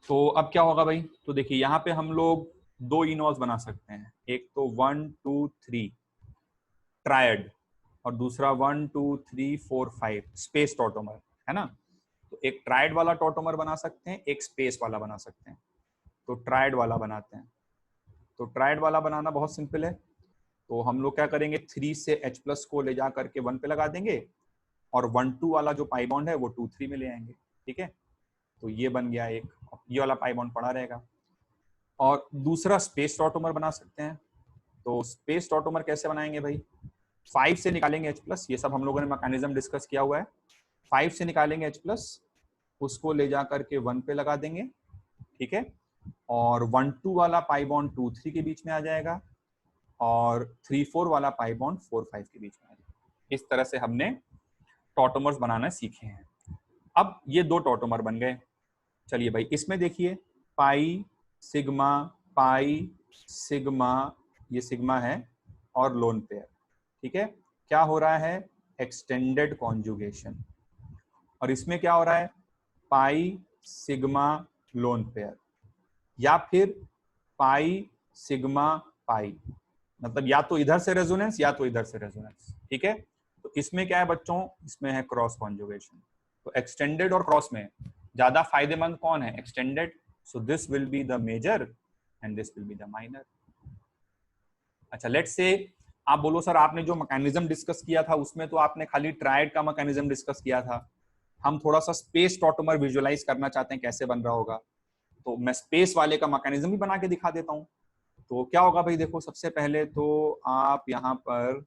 तो अब क्या होगा भाई, तो देखिए यहाँ पे हम लोग 2 इनॉल्स बना सकते हैं, एक तो 1 2 3 ट्रायड और दूसरा 1 2 3 4 5 स्पेस टॉटोमर, है ना। तो एक ट्रायड वाला टॉटोमर बना सकते हैं, एक स्पेस वाला बना सकते हैं। तो ट्रायड वाला बनाते हैं। तो ट्रायड वाला बनाना बहुत सिंपल है, तो हम लोग क्या करेंगे, 3 से H+ को ले जा करके 1 पे लगा देंगे और 1 2 वाला जो पाई बॉन्ड है वो 2 3 में ले आएंगे। ठीक है, तो ये बन गया एक, ये वाला पाई बॉन्ड पड़ा रहेगा। और दूसरा स्पेस टॉटोमर बना सकते हैं। तो स्पेस टॉटोमर कैसे बनाएंगे भाई, 5 से निकालेंगे H+, ये सब हम लोगों ने मैकेनिज्म डिस्कस किया हुआ है। 5 से निकालेंगे H+, उसको ले जा करके 1 पे लगा देंगे। ठीक है, और 1 2 वाला पाई बॉन्ड 2 3 के बीच में आ जाएगा और 3 4 वाला पाई बॉन्ड 4 5 के बीच में आ जाएगा। इस तरह से हमने टॉटोमर्स बनाना सीखे हैं। अब ये 2 टॉटोमर बन गए। चलिए भाई इसमें देखिए पाई सिग्मा, ये सिग्मा है और लोन पेयर। ठीक है, क्या हो रहा है, एक्सटेंडेड कॉन्जुगेशन। और इसमें क्या हो रहा है, पाई सिग्मा लोन पेयर या फिर पाई सिग्मा पाई, मतलब या तो इधर से रेजोनेंस या तो इधर से रेजोनेंस। ठीक है, तो इसमें क्या है बच्चों, इसमें है क्रॉस कॉन्जुगेशन। तो एक्सटेंडेड और क्रॉस में ज्यादा फायदेमंद कौन है, extended, so this will be the major and this will be the minor. अच्छा लेट्स से आप बोलो सर आपने जो मैकेनिज्म डिस्कस किया था उसमें तो आपने खाली ट्रायड का मैकेनिज्म डिस्कस किया था, हम थोड़ा सा स्पेस टॉटोमर विजुअलाइज करना चाहते हैं कैसे बन रहा होगा, तो मैं स्पेस वाले का मैकेनिज्म भी बना के दिखा देता हूँ। तो क्या होगा भाई, देखो सबसे पहले तो आप यहाँ पर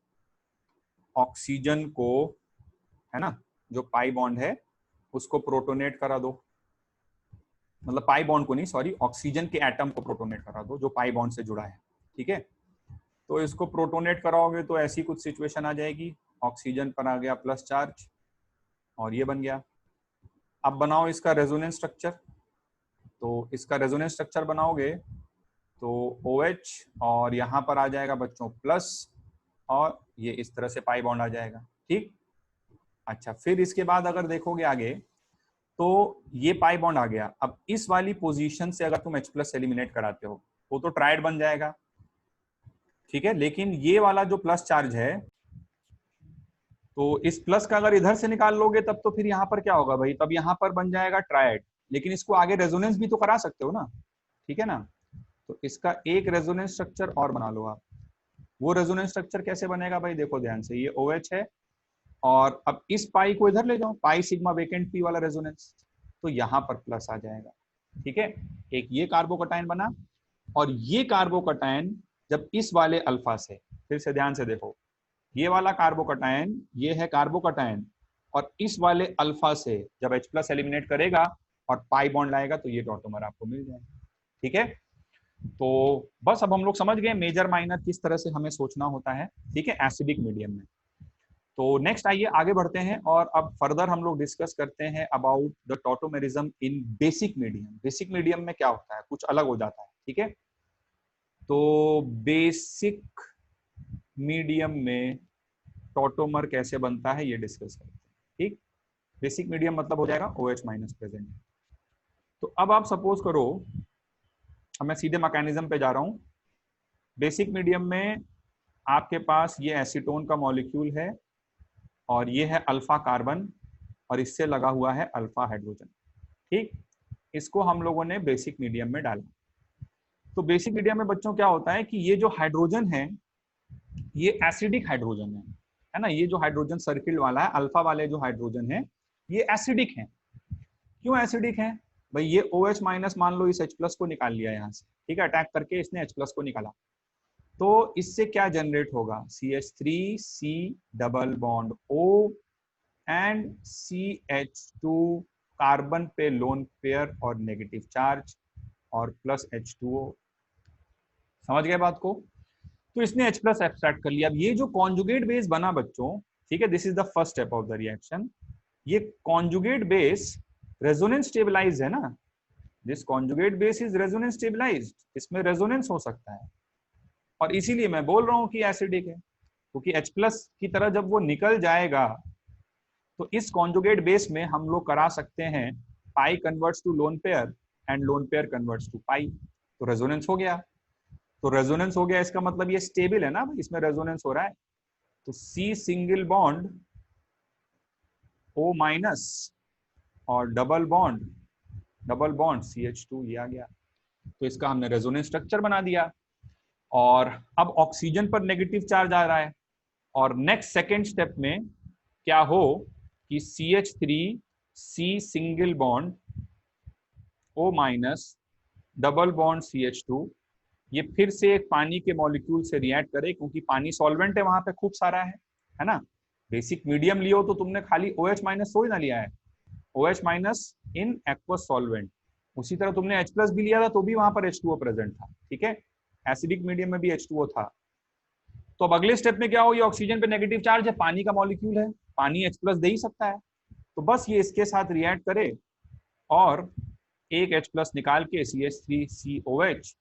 ऑक्सीजन को, है ना, जो पाई बॉन्ड है उसको प्रोटोनेट करा दो, मतलब पाई बॉन्ड को नहीं, सॉरी, ऑक्सीजन के एटम को प्रोटोनेट करा दो जो पाई बॉन्ड से जुड़ा है। ठीक है, तो इसको प्रोटोनेट कराओगे तो ऐसी कुछ सिचुएशन आ जाएगी, ऑक्सीजन पर आ गया प्लस चार्ज और ये बन गया। अब बनाओ इसका रेजोनेंस स्ट्रक्चर, तो इसका रेजोनेंस स्ट्रक्चर बनाओगे तो OH और यहाँ पर आ जाएगा बच्चों प्लस और ये इस तरह से पाई बॉन्ड आ जाएगा। ठीक, अच्छा फिर इसके बाद अगर देखोगे आगे तो ये पाई बॉन्ड आ गया। अब इस वाली पोजीशन से अगर तुम H+ एलिमिनेट कराते हो वो तो ट्रायड बन जाएगा। ठीक है, लेकिन ये वाला जो प्लस चार्ज है, तो इस प्लस का अगर इधर से निकाल लोगे तब तो फिर यहाँ पर क्या होगा भाई, तब यहाँ पर बन जाएगा ट्रायड, लेकिन इसको आगे रेजोनेंस भी तो करा सकते हो ना। ठीक है ना, तो इसका एक रेजोनेंस स्ट्रक्चर और बना लो आप। वो रेजोनेंस स्ट्रक्चर कैसे बनेगा भाई, देखो ध्यान से, ये OH है और अब इस पाई को इधर ले जाओ, पाई सिग्मा वेकेंट पी वाला रेजोनेंस, तो यहाँ पर प्लस आ जाएगा। ठीक है, एक ये कार्बोकटायन बना और ये कार्बोकटायन जब इस वाले अल्फा से, फिर से ध्यान से देखो, ये वाला कार्बोकटायन ये है कार्बोकटायन और इस वाले अल्फा से जब H+ एलिमिनेट करेगा और पाई बॉन्ड लाएगा तो ये टॉटोमर आपको मिल जाएगा। ठीक है, तो बस अब हम लोग समझ गए मेजर माइनर किस तरह से हमें सोचना होता है। ठीक है, एसिडिक मीडियम में। तो नेक्स्ट आइए आगे बढ़ते हैं और अब फर्दर हम लोग डिस्कस करते हैं about the tautomerism in basic medium. Basic medium में क्या होता है, कुछ अलग हो जाता है। ठीक है, तो बेसिक मीडियम में टॉटोमर कैसे बनता है ये डिस्कस करते हैं। ठीक, बेसिक मीडियम मतलब हो जाएगा OH- प्रेजेंट। तो अब आप सपोज करो, अब मैं सीधे मैकेनिज्म पे जा रहा हूं। बेसिक मीडियम में आपके पास ये एसीटोन का मॉलिक्यूल है और ये है अल्फा कार्बन और इससे लगा हुआ है अल्फा हाइड्रोजन। ठीक, इसको हम लोगों ने बेसिक मीडियम में डाला। तो बेसिक मीडियम में बच्चों क्या होता है कि ये जो हाइड्रोजन है ये एसिडिक हाइड्रोजन है ना, ये जो हाइड्रोजन सर्किल वाला है, अल्फा वाले जो हाइड्रोजन है ये एसिडिक है। क्यों एसिडिक है भाई, ये OH- मान लो इस H+ को निकाल लिया यहाँ से, ठीक है, अटैक करके इसने H+ को निकाला। तो इससे क्या जनरेट होगा, CH3C double bond O and CH2 carbon पे लोन पेयर और नेगेटिव चार्ज और प्लस H2O। समझ गए बात को? तो इसने H प्लस एब्स्ट्रैक्ट कर लिया। अब ये जो कॉन्जुगेट बेस बना बच्चों, ठीक है, this is the first step of the reaction. ये कॉन्जुगेट बेस रेजोनेंस स्टेबलाइज है ना, this conjugate base is resonance stabilised, इसमें रेजोनेंस हो सकता है और इसीलिए मैं बोल रहा हूं कि एसिडिक है, क्योंकि H प्लस की तरह जब वो निकल जाएगा तो इस कॉन्जुगेट बेस में हम लोग करा सकते हैं pi converts to lone pair and lone pair converts to pi, तो रेजोनेंस हो गया। तो रेजोनेंस हो गया इसका मतलब ये स्टेबल है ना, इसमें रेजोनेंस हो रहा है। तो C single bond O minus और डबल बॉन्ड CH2 ये आ गया। तो इसका हमने रेजोनेंस स्ट्रक्चर बना दिया और अब ऑक्सीजन पर नेगेटिव चार्ज आ रहा है और नेक्स्ट सेकेंड स्टेप में क्या हो कि CH3C single bond O minus double bond CH2 ये फिर से एक पानी के मॉलिक्यूल से रिएक्ट करे, क्योंकि पानी सॉल्वेंट है वहां पे खूब सारा है ना। बेसिक मीडियम लियो तो तुमने खाली OH माइनस थोड़ी ना लिया है, OH minus in aqueous solvent. उसी तरह तुमने H प्लस भी लिया था तो भी वहां पर H2O प्रेजेंट था, ठीक है, एसिडिक मीडियम में भी H2O था। तो अब अगले स्टेप में क्या हो, ये ऑक्सीजन पे नेगेटिव चार्ज है, पानी का मॉलिक्यूल है, पानी H प्लस दे ही सकता है, तो बस ये इसके साथ रिएक्ट करे और एक H प्लस निकाल के CH3COH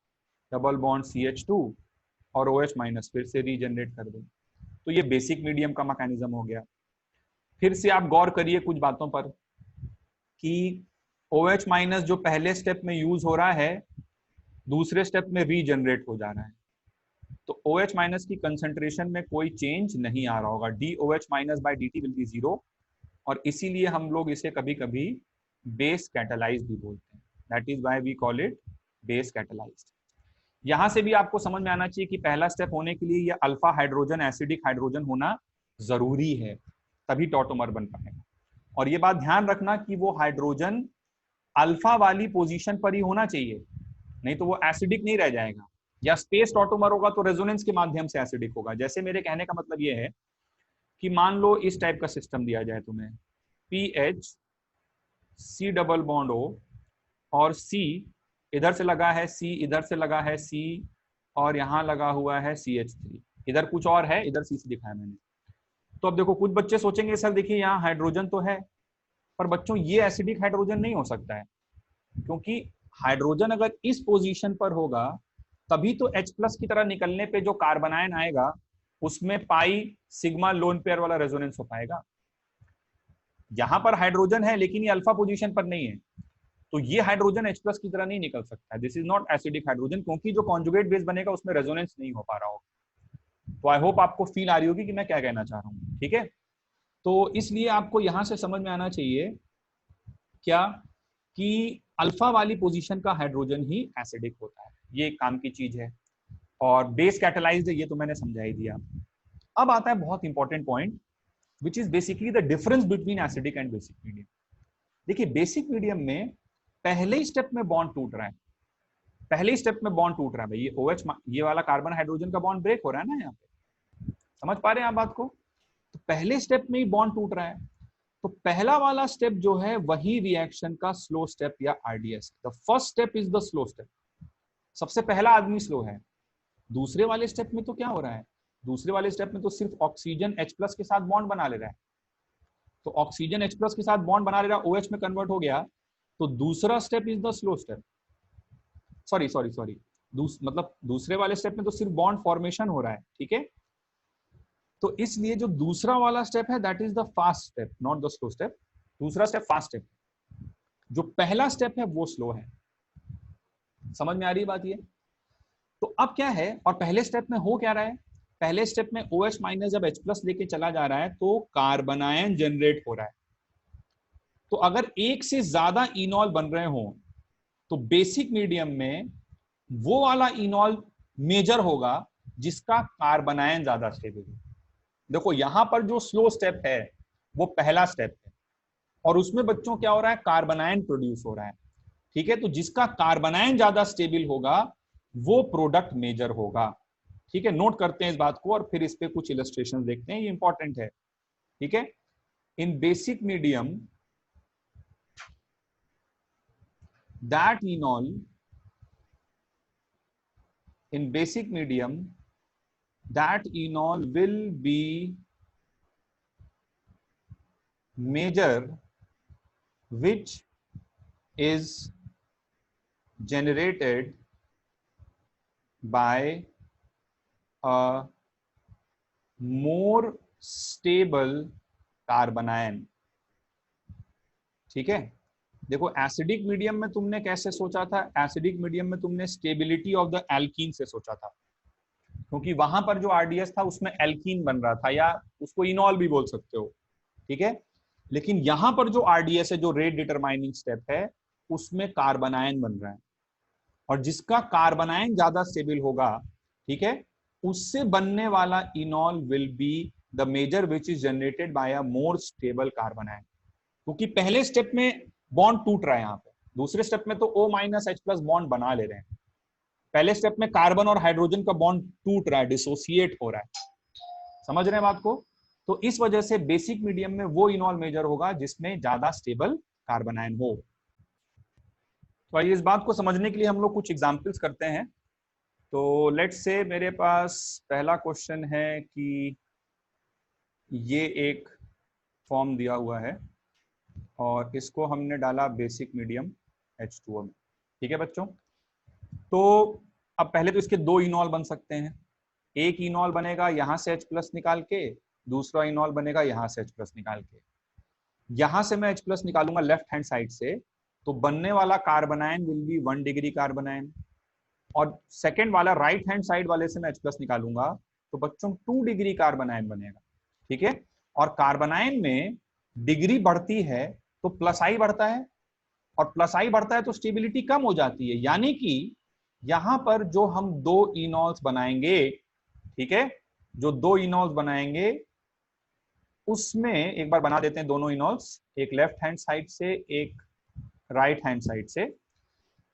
डबल बॉन्ड CH2 और OH माइनस फिर से रीजनरेट कर दे। तो ये बेसिक मीडियम का मैकेनिज्म हो गया। फिर से आप गौर करिए कुछ बातों पर कि OH माइनस जो पहले स्टेप में यूज हो रहा है दूसरे स्टेप में रीजनरेट हो जा रहा है, तो OH माइनस की कंसंट्रेशन में कोई चेंज नहीं आ रहा होगा, DOH minus by DT will be 0 और इसीलिए हम लोग इसे कभी कभी बेस कैटालाइज भी बोलते हैं, that is why we call it base catalysed. यहां से भी आपको समझ में आना चाहिए कि पहला स्टेप होने के लिए ये अल्फा हाइड्रोजन एसिडिक हाइड्रोजन होना जरूरी है, तभी टॉटोमर बन पाएगा। और ये बात ध्यान रखना कि वो हाइड्रोजन अल्फा वाली पोजीशन पर ही होना चाहिए, नहीं तो वो एसिडिक नहीं रह जाएगा। या स्पेस टॉटोमर होगा तो रेजोनेंस के माध्यम से एसिडिक होगा। जैसे मेरे कहने का मतलब ये है कि मान लो इस टाइप का सिस्टम दिया जाए तुम्हें, PH C double bond O और C इधर से लगा है, C इधर से लगा है, C और यहाँ लगा हुआ है CH3, इधर कुछ और है, इधर CC दिखाया मैंने। तो अब देखो कुछ बच्चे सोचेंगे सर देखिए यहाँ हाइड्रोजन तो है, पर बच्चों ये एसिडिक हाइड्रोजन नहीं हो सकता है, क्योंकि हाइड्रोजन अगर इस पोजीशन पर होगा तभी तो H प्लस की तरह निकलने पे जो कार्बनायन आएगा उसमें पाई सिग्मा लोन पेयर वाला रेजोनेंस हो पाएगा। यहां पर हाइड्रोजन है लेकिन ये अल्फा पोजीशन पर नहीं है, तो ये हाइड्रोजन H प्लस की तरह नहीं निकल सकता है, this is not acidic hydrogen, क्योंकि जो कॉन्जुगेट बेस बनेगा उसमें रेजोनेंस नहीं हो पा रहा होगा। तो आई होप आपको फील आ रही होगी कि मैं क्या कहना चाह रहा हूँ, ठीक है। तो इसलिए आपको यहां से समझ में आना चाहिए क्या कि अल्फा वाली पोजीशन का हाइड्रोजन ही एसिडिक होता है, ये एक काम की चीज है। और बेस कैटालाइज्ड है ये तो मैंने समझा ही दिया। अब आता है बहुत important point which is basically the difference between acidic and basic medium. देखिए बेसिक मीडियम में पहले ही स्टेप में बॉन्ड टूट रहा है, पहले ही स्टेप में बॉन्ड टूट रहा है भाई, ये OH ये वाला कार्बन हाइड्रोजन का बॉन्ड ब्रेक हो रहा है ना यहाँ पे, समझ पा रहे हैं आप बात को। तो पहले स्टेप में ही बॉन्ड टूट रहा है, तो पहला वाला स्टेप जो है वही रिएक्शन का स्लो स्टेप या RDS। The first step is the slow step, सबसे पहला आदमी स्लो है। दूसरे वाले स्टेप में तो क्या हो रहा है, दूसरे वाले स्टेप में तो सिर्फ ऑक्सीजन H प्लस के साथ बॉन्ड बना ले रहा है, तो ऑक्सीजन H प्लस के साथ बॉन्ड बना ले रहा है, OH में कन्वर्ट हो गया, तो दूसरा step is the slow step. Sorry मतलब दूसरे वाले स्टेप में तो सिर्फ बॉन्ड फॉर्मेशन हो रहा है, ठीक है। तो इसलिए जो दूसरा वाला स्टेप है that is the fast step, not the slow step. दूसरा स्टेप फास्ट स्टेप, जो पहला स्टेप है वो स्लो है। समझ में आ रही बात ये। तो अब क्या है, और पहले स्टेप में हो क्या रहा है, पहले स्टेप में OH माइनस जब H प्लस लेके चला जा रहा है तो कार्बनायन जनरेट हो रहा है। तो अगर एक से ज्यादा इनॉल बन रहे हो तो बेसिक मीडियम में वो वाला इनॉल मेजर होगा जिसका कार्बनायन ज्यादा स्टेबल है। देखो यहां पर जो स्लो स्टेप है वो पहला स्टेप है और उसमें बच्चों क्या हो रहा है, कार्बनायन प्रोड्यूस हो रहा है, ठीक है। तो जिसका कार्बनायन ज्यादा स्टेबल होगा वो प्रोडक्ट मेजर होगा। ठीक है, नोट करते हैं इस बात को और फिर इस पे कुछ इलस्ट्रेशन देखते हैं, ये इंपॉर्टेंट है। ठीक है, in basic medium that enol, in basic medium that enol will be major which is generated by a more stable कार्बनायन। ठीक है, देखो एसिडिक मीडियम में तुमने कैसे सोचा था, एसिडिक मीडियम में तुमने स्टेबिलिटी ऑफ द एल्कीन से सोचा था, क्योंकि वहां पर जो आरडीएस था उसमें एल्कीन बन रहा था, या उसको इनॉल भी बोल सकते हो। ठीक है, लेकिन यहां पर जो आरडीएस है, जो रेट डिटरमाइनिंग स्टेप है, उसमें कार्बनायन बन रहा है, और जिसका कार्बनायन ज्यादा स्टेबल होगा, ठीक है, उससे बनने वाला enol will be the major which is generated by a more stable carbanion. क्योंकि पहले स्टेप में बॉन्ड टूट रहा है यहाँ पे, दूसरे स्टेप में तो O minus H plus bond बना ले रहे हैं। पहले स्टेप में कार्बन और हाइड्रोजन का बॉन्ड टूट रहा है, डिसोसिएट हो रहा है। समझ रहे हैं बात को? तो इस वजह से बेसिक मीडियम में वो इनॉल मेजर होगा जिसमें ज्यादा स्टेबल कार्बनायन हो। तो आइए इस बात को समझने के लिए हम लोग कुछ एग्जांपल्स करते हैं। तो लेट्स से मेरे पास पहला क्वेश्चन है कि ये एक फॉर्म दिया हुआ है और इसको हमने डाला बेसिक मीडियम H2O में। ठीक है बच्चों, तो अब पहले तो इसके दो इनॉल बन सकते हैं। एक इनॉल बनेगा यहां से H प्लस निकाल के, दूसरा इनॉल बनेगा यहां से H प्लस निकाल के। यहां से मैं H प्लस निकालूंगा लेफ्ट हैंड साइड से, तो बनने वाला कार्बनायन विल बी 1 डिग्री कार्बनायन, और सेकेंड वाला राइट हैंड साइड वाले से मैं H प्लस निकालूंगा तो बच्चों 2 डिग्री कार्बनायन बनेगा। ठीक है, और कार्बनायन में डिग्री बढ़ती है तो प्लस आई बढ़ता है, और प्लस आई बढ़ता है तो स्टेबिलिटी कम हो जाती है, यानी कि यहां पर जो हम दो इनॉल्स बनाएंगे, ठीक है, जो दो इनॉल्स बनाएंगे उसमें एक बार बना देते हैं दोनों इनॉल्स, एक लेफ्ट हैंड साइड से एक राइट हैंड साइड से।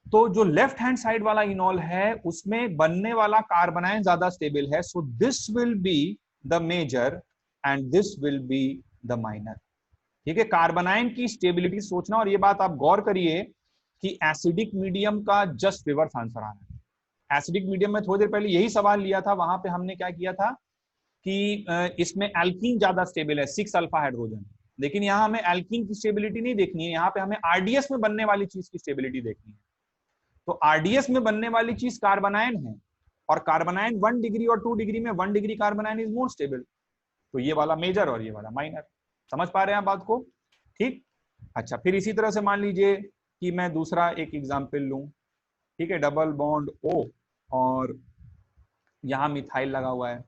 तो जो लेफ्ट हैंड साइड वाला इनॉल है उसमें बनने वाला कार्बनायन ज्यादा स्टेबल है, so this will be the major and this will be the minor. ठीक है, कार्बनायन की स्टेबिलिटी सोचना, और ये बात आप गौर करिए कि एसिडिक मीडियम का जस्ट रिवर्स आंसर आना है। एसिडिक मीडियम में थोड़ी देर पहले यही सवाल लिया था, वहां पे हमने क्या किया था कि इसमें एल्कीन ज्यादा स्टेबल है 6 अल्फा हाइड्रोजन, लेकिन यहाँ हमें एल्कीन की स्टेबिलिटी नहीं देखनी है, यहाँ पे हमें आरडीएस में बनने वाली चीज की स्टेबिलिटी देखनी है। तो आरडीएस में बनने वाली चीज कार्बनायन है, और कार्बनायन 1 डिग्री और 2 डिग्री में 1 डिग्री कार्बनायन इज मोर स्टेबल, तो ये वाला मेजर और ये वाला माइनर। समझ पा रहे हैं आप बात को? ठीक, अच्छा, फिर इसी तरह से मान लीजिए कि मैं दूसरा एक एग्जाम्पल लूं। ठीक है, डबल बॉन्ड O और यहां मिथाइल लगा हुआ है,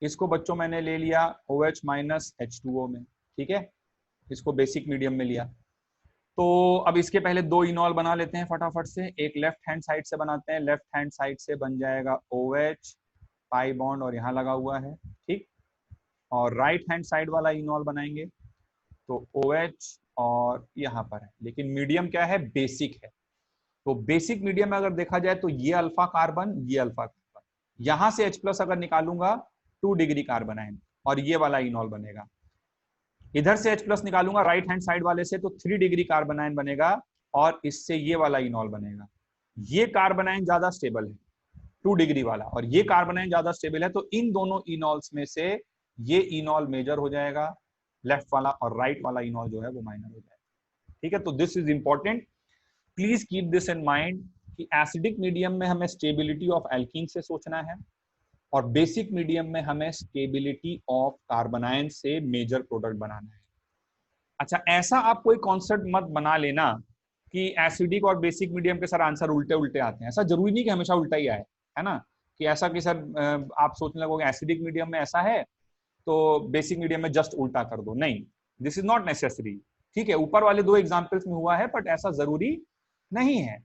इसको बच्चों मैंने ले लिया OH माइनस H2O में। ठीक है, इसको बेसिक मीडियम में लिया। तो अब इसके पहले दो इनॉल बना लेते हैं फटाफट से। एक लेफ्ट हैंड साइड से बनाते हैं, लेफ्ट हैंड साइड से बन जाएगा OH, पाई बॉन्ड और यहाँ लगा हुआ है। ठीक, और राइट हैंड साइड वाला इनॉल बनाएंगे तो OH और यहाँ पर है, लेकिन मीडियम क्या है, बेसिक है। तो बेसिक मीडियम में अगर देखा जाए तो ये अल्फा कार्बन, ये अल्फा कार्बन, यहां से H प्लस अगर निकालूंगा 2 डिग्री कार्बनाइन और ये वाला इनॉल बनेगा। इधर से H प्लस निकालूंगा राइट हैंड साइड वाले से तो 3 डिग्री कार्बनाइन बनेगा, और इससे ये वाला इनॉल बनेगा। ये कार्बनाइन ज्यादा स्टेबल है 2 डिग्री वाला, और ये कार्बनाइन ज्यादा स्टेबल है, तो इन दोनों इनॉल्स में से ये इनॉल मेजर हो जाएगा लेफ्ट वाला, और राइट वाला इनॉल जो है वो माइनर हो जाएगा। ठीक है, तो this is important, please keep this in mind कि एसिडिक मीडियम में हमें स्टेबिलिटी ऑफ एल्कीन से सोचना है, और बेसिक मीडियम में हमें स्टेबिलिटी ऑफ कार्बनाइन से मेजर प्रोडक्ट बनाना है। अच्छा, ऐसा आप कोई कॉन्सेप्ट मत बना लेना कि एसिडिक और बेसिक मीडियम के सर आंसर उल्टे उल्टे आते हैं। ऐसा जरूरी नहीं कि हमेशा उल्टा ही आए, है ना, कि ऐसा कि सर आप सोचने लगोगे एसिडिक मीडियम में ऐसा है तो बेसिक मीडियम में जस्ट उल्टा कर दो, नहीं, दिस इज नॉट नेसेसरी। ठीक है, ऊपर वाले दो एग्जाम्पल्स में हुआ है, बट ऐसा जरूरी नहीं है।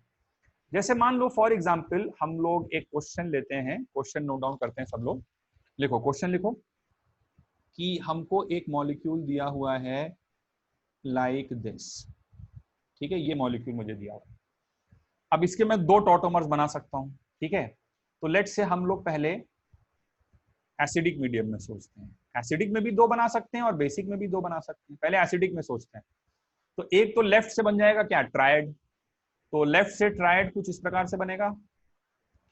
जैसे मान लो फॉर एग्जाम्पल हम लोग एक क्वेश्चन लेते हैं, क्वेश्चन नोट डाउन करते हैं सब लोग, लिखो क्वेश्चन लिखो कि हमको एक मॉलिक्यूल दिया हुआ है लाइक दिस। ठीक है, ये मॉलिक्यूल मुझे दिया हुआ है। अब इसके मैं दो टॉटोमर्स बना सकता हूं। ठीक है, तो लेट्स से हम लोग पहले एसिडिक मीडियम में सोचते हैं। एसिडिक में भी दो बना सकते हैं और बेसिक में भी दो बना सकते हैं। पहले एसिडिक में सोचते हैं। तो एक तो लेफ्ट से बन जाएगा क्या, ट्रायड। तो लेफ्ट से ट्रायड कुछ इस प्रकार से बनेगा,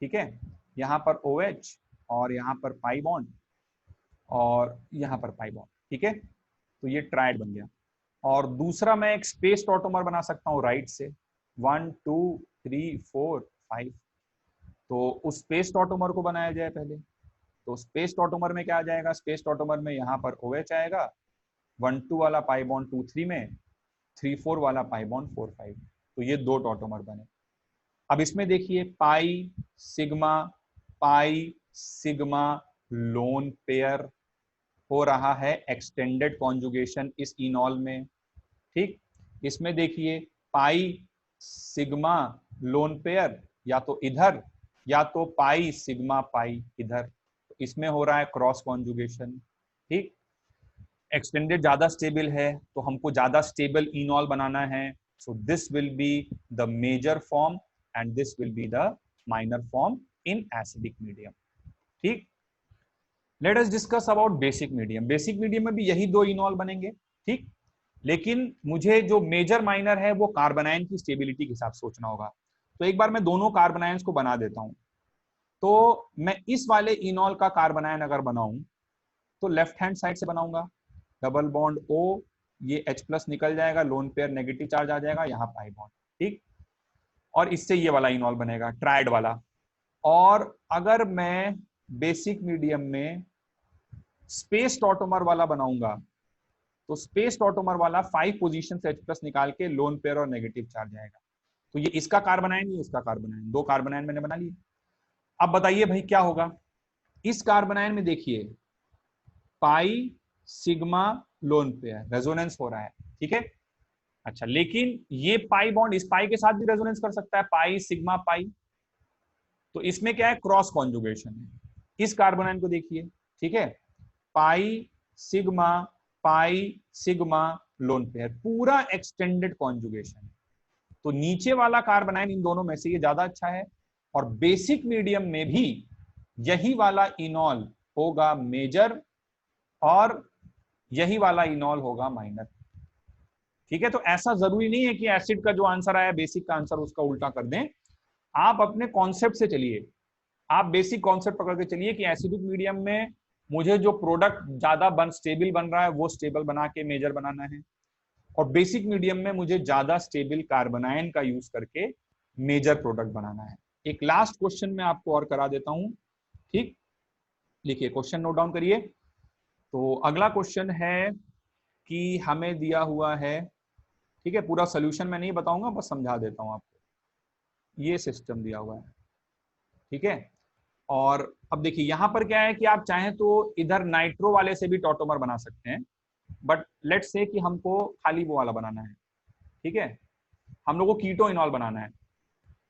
ठीक है। यहाँ पर OH और यहाँ पर पाई बॉन्ड और यहाँ पर पाई बॉन्ड, ठीक है। तो ये ट्रायड बन गया। और दूसरा मैं एक स्पेस टॉटोमर बना सकता हूँ राइट से, 1 2 3 4 5। तो उस स्पेस टॉटोमर को बनाया जाए पहले। तो स्पेस टॉटोमर में क्या आ जाएगा, स्पेस टॉटोमर में यहाँ पर OH आएगा, 1 2 वाला पाई बॉन्ड 2 3 में, 3 4 वाला पाई बॉन्ड 4 5। तो ये दो टॉटोमर बने। अब इसमें देखिए पाई सिग्मा लोन पेयर हो रहा है, एक्सटेंडेड कॉन्जुगेशन इस इनॉल में, ठीक। इसमें देखिए पाई सिग्मा लोन पेयर या तो इधर या तो पाई सिग्मा पाई इधर, तो इसमें हो रहा है क्रॉस कॉन्जुगेशन, ठीक। एक्सटेंडेड ज्यादा स्टेबल है तो हमको ज्यादा स्टेबल इनॉल बनाना है, so this will be the major form and this will be the minor form in acidic medium, ठीक। Let us discuss about basic medium. Basic medium में भी यही दो इनॉल बनेंगे, ठीक। लेकिन मुझे जो मेजर माइनर है वो कार्बोनाइन की स्टेबिलिटी के हिसाब से सोचना होगा। तो एक बार मैं दोनों कार्बोनाइंस को बना देता हूं। तो मैं इस वाले इनॉल का कार्बोनाइन अगर बनाऊं तो लेफ्ट हैंड साइड से बनाऊंगा, डबल बॉन्ड O, ये H+ निकल जाएगा, लोन पेयर नेगेटिव चार्ज आ जाएगा, यहाँ पाई बॉन्ड, ठीक। और इससे ये वाला इनॉल बनेगा ट्राइड वाला। और अगर मैं बेसिक मीडियम में स्पेस टॉटोमर वाला बनाऊंगा तो स्पेस टॉटोमर वाला 5 पोजीशन से H+ निकाल के लोन पेयर और नेगेटिव चार्ज आएगा। तो ये इसका कार्बोनाइन, ये इसका कार्बोनाइन, दो कार्बोनाइन मैंने बना लिए। अब बताइए भाई क्या होगा इस कार्बोनाइन में, देखिए pi sigma lone pair resonance हो रहा है, ठीक है। अच्छा, लेकिन ये पाई बॉन्ड इस पाई के साथ भी रेजोनेंस कर सकता है, पाई सिग्मा पाई। तो इसमें क्या है, क्रॉस कॉन्जुगेशन है। इस कार्बोनाइन को देखिए, ठीक है, पाई सिग्मा लोन पेयर, पूरा एक्सटेंडेड कॉन्जुगेशन। तो नीचे वाला कार्बोनाइन इन दोनों में से ये ज्यादा अच्छा है। और बेसिक मीडियम में भी यही वाला इनॉल होगा मेजर और यही वाला इनॉल होगा माइनर, ठीक है। तो ऐसा जरूरी नहीं है कि एसिड का जो आंसर आया बेसिक का आंसर उसका उल्टा कर दें। आप अपने कॉन्सेप्ट से चलिए, आप बेसिक कॉन्सेप्ट पकड़ के चलिए कि एसिडिक मीडियम में मुझे जो प्रोडक्ट ज्यादा स्टेबल बन रहा है वो स्टेबल बना के मेजर बनाना है, और बेसिक मीडियम में मुझे ज्यादा स्टेबल कार्बोनाइन का यूज करके मेजर प्रोडक्ट बनाना है। एक लास्ट क्वेश्चन मैं आपको और करा देता हूं, ठीक। लिखिए, क्वेश्चन नोट डाउन करिए। तो अगला क्वेश्चन है कि हमें दिया हुआ है, ठीक है, पूरा सोल्यूशन मैं नहीं बताऊंगा, बस समझा देता हूं आपको। ये सिस्टम दिया हुआ है, ठीक है। और अब देखिए यहां पर क्या है कि आप चाहें तो इधर नाइट्रो वाले से भी टॉटोमर बना सकते हैं, बट लेट्स से कि हमको खाली वो वाला बनाना है, ठीक है, हम लोग को कीटो इनॉल बनाना है।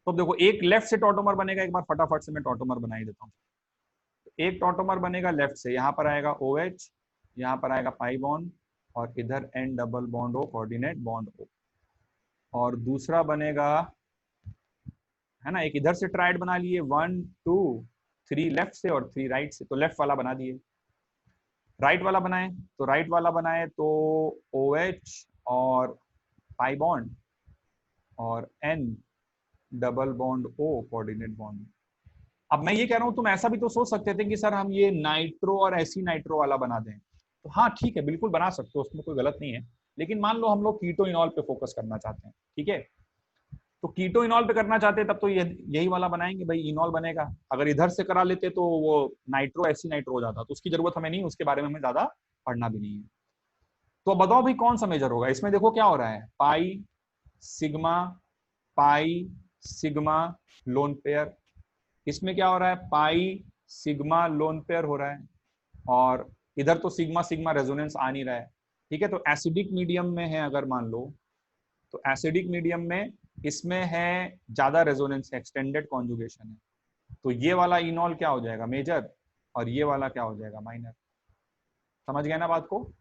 तो देखो एक लेफ्ट से टॉटोमर बनेगा, एक बार फटाफट से मैं टॉटोमर बना ही देता हूँ। एक टॉटोमर बनेगा लेफ्ट से, यहाँ पर आएगा OH, यहाँ पर आएगा पाई बॉन्ड और इधर N double bond O, coordinate bond O। और दूसरा बनेगा, है ना, एक इधर से ट्राइड बना लिए, 1 2 3 लेफ्ट से और 3 राइट से, तो लेफ्ट वाला बना दिए। राइट वाला बनाए तो राइट वाला बनाए तो OH और पाई बॉन्ड और N double bond O, coordinate bond. अब मैं ये कह रहा हूं तुम ऐसा भी तो सोच सकते थे कि सर हम ये नाइट्रो और ऐसी नाइट्रो वाला बना दें, तो हाँ ठीक है, बिल्कुल बना सकते हो, उसमें कोई गलत नहीं है। लेकिन मान लो हम लोग कीटो इनॉल पे फोकस करना चाहते हैं, ठीक है, तो कीटो इनॉल पे करना चाहते हैं तब तो यही वाला बनाएंगे भाई, इनॉल बनेगा। अगर इधर से करा लेते तो वो नाइट्रो ऐसी नाइट्रो हो जाता, तो उसकी जरूरत हमें नहीं, उसके बारे में हमें ज्यादा पढ़ना भी नहीं है। तो बताओ भाई कौन सा मेजर होगा इसमें। देखो क्या हो रहा है, पाई सिग्मा लोन पेयर, इसमें क्या हो रहा है, पाई सिग्मा लोन पेयर हो रहा है, और इधर तो सिग्मा सिग्मा रेजोनेंस आ नहीं रहा है, ठीक है। तो एसिडिक मीडियम में है अगर मान लो, तो एसिडिक मीडियम में इसमें है ज्यादा रेजोनेंस, एक्सटेंडेड कॉन्जुगेशन है, तो ये वाला इनॉल क्या हो जाएगा, मेजर, और ये वाला क्या हो जाएगा, माइनर। समझ गए ना बात को।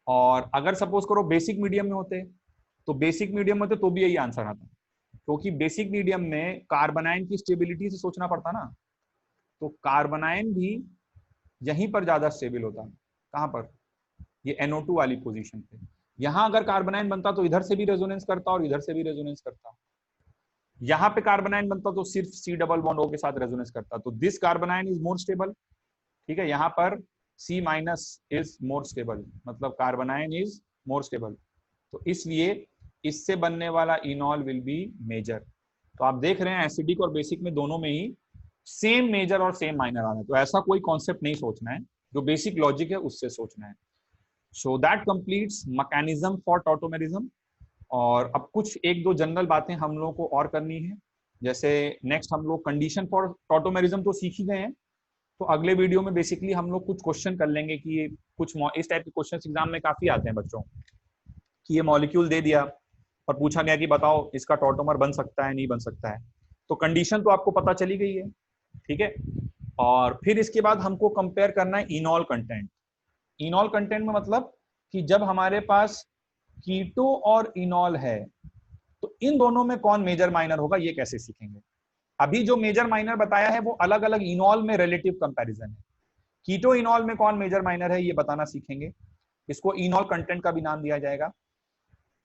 और अगर सपोज करो बेसिक मीडियम में होते, तो बेसिक मीडियम में तो भी यही आंसर आता, क्योंकि बेसिक मीडियम में कार्बोनाइन की स्टेबिलिटी से सोचना पड़ता ना। तो कार्बोनाइन भी यहीं पर ज्यादा स्टेबल होता है। कहाँ पर? ये NO2 वाली पोजीशन पे। यहाँ अगर कार्बोनाइन बनता तो इधर से भी रेजोनेंस करता और इधर से भी रेजोनेंस करता। यहाँ पे कार्बोनाइन बनता तो सिर्फ C डबल बॉन्ड O के साथ रेजोनेंस करता। तो दिस कार्बोनाइन इज मोर स्टेबल, ठीक है। यहाँ पर C minus is more stable, मतलब कार्बोनाइन इज मोर स्टेबल। तो इसलिए इससे बनने वाला इनॉल विल बी मेजर। तो आप देख रहे हैं एसिडिक और बेसिक में दोनों में ही सेम मेजर और सेम माइनर आना है। तो ऐसा कोई कॉन्सेप्ट नहीं सोचना है, जो बेसिक लॉजिक है उससे सोचना है। So that completes mechanism for tautomerism. और अब कुछ एक दो जनरल बातें हम लोगों को और करनी है। जैसे नेक्स्ट हम लोग कंडीशन फॉर टॉटोमेरिज्म तो सीख ही गए हैं, तो अगले वीडियो में बेसिकली हम लोग कुछ क्वेश्चन कर लेंगे कि कुछ इस टाइप के क्वेश्चन एग्जाम में काफी आते हैं बच्चों, कि ये मॉलिक्यूल दे दिया और पूछा गया कि बताओ इसका टॉटोमर बन सकता है नहीं बन सकता है। तो कंडीशन तो आपको पता चली गई है, ठीक है। और फिर इसके बाद हमको कंपेयर करना है इनॉल कंटेंट। इनॉल कंटेंट में मतलब कि जब हमारे पास कीटो और इनॉल है तो इन दोनों में कौन मेजर माइनर होगा, ये कैसे सीखेंगे। अभी जो मेजर माइनर बताया है वो अलग अलग इनॉल में रिलेटिव कंपैरिजन है। कीटो इनॉल में कौन मेजर माइनर है ये बताना सीखेंगे। इसको इनॉल कंटेंट का भी नाम दिया जाएगा।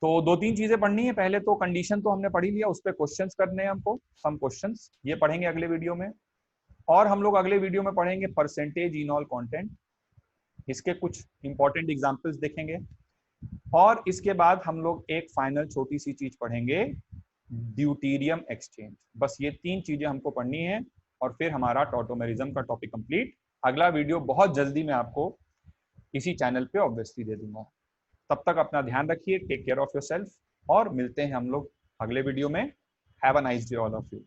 तो दो तीन चीजें पढ़नी है। पहले तो कंडीशन तो हमने पढ़ी लिया, उस पर क्वेश्चंस करने हैं हमको, सम क्वेश्चंस ये पढ़ेंगे अगले वीडियो में। और हम लोग अगले वीडियो में पढ़ेंगे परसेंटेज इनॉल कंटेंट, इसके कुछ इंपॉर्टेंट एग्जांपल्स देखेंगे। और इसके बाद हम लोग एक फाइनल छोटी सी चीज पढ़ेंगे, ड्यूटीरियम एक्सचेंज। बस ये तीन चीजें हमको पढ़नी है और फिर हमारा टॉटोमेरिज्म का टॉपिक कंप्लीट। अगला वीडियो बहुत जल्दी मैं आपको इसी चैनल पे ऑब्वियसली दे दूंगा। तब तक अपना ध्यान रखिए, टेक केयर ऑफ योरसेल्फ, और मिलते हैं हम लोग अगले वीडियो में। Have a nice day all of you.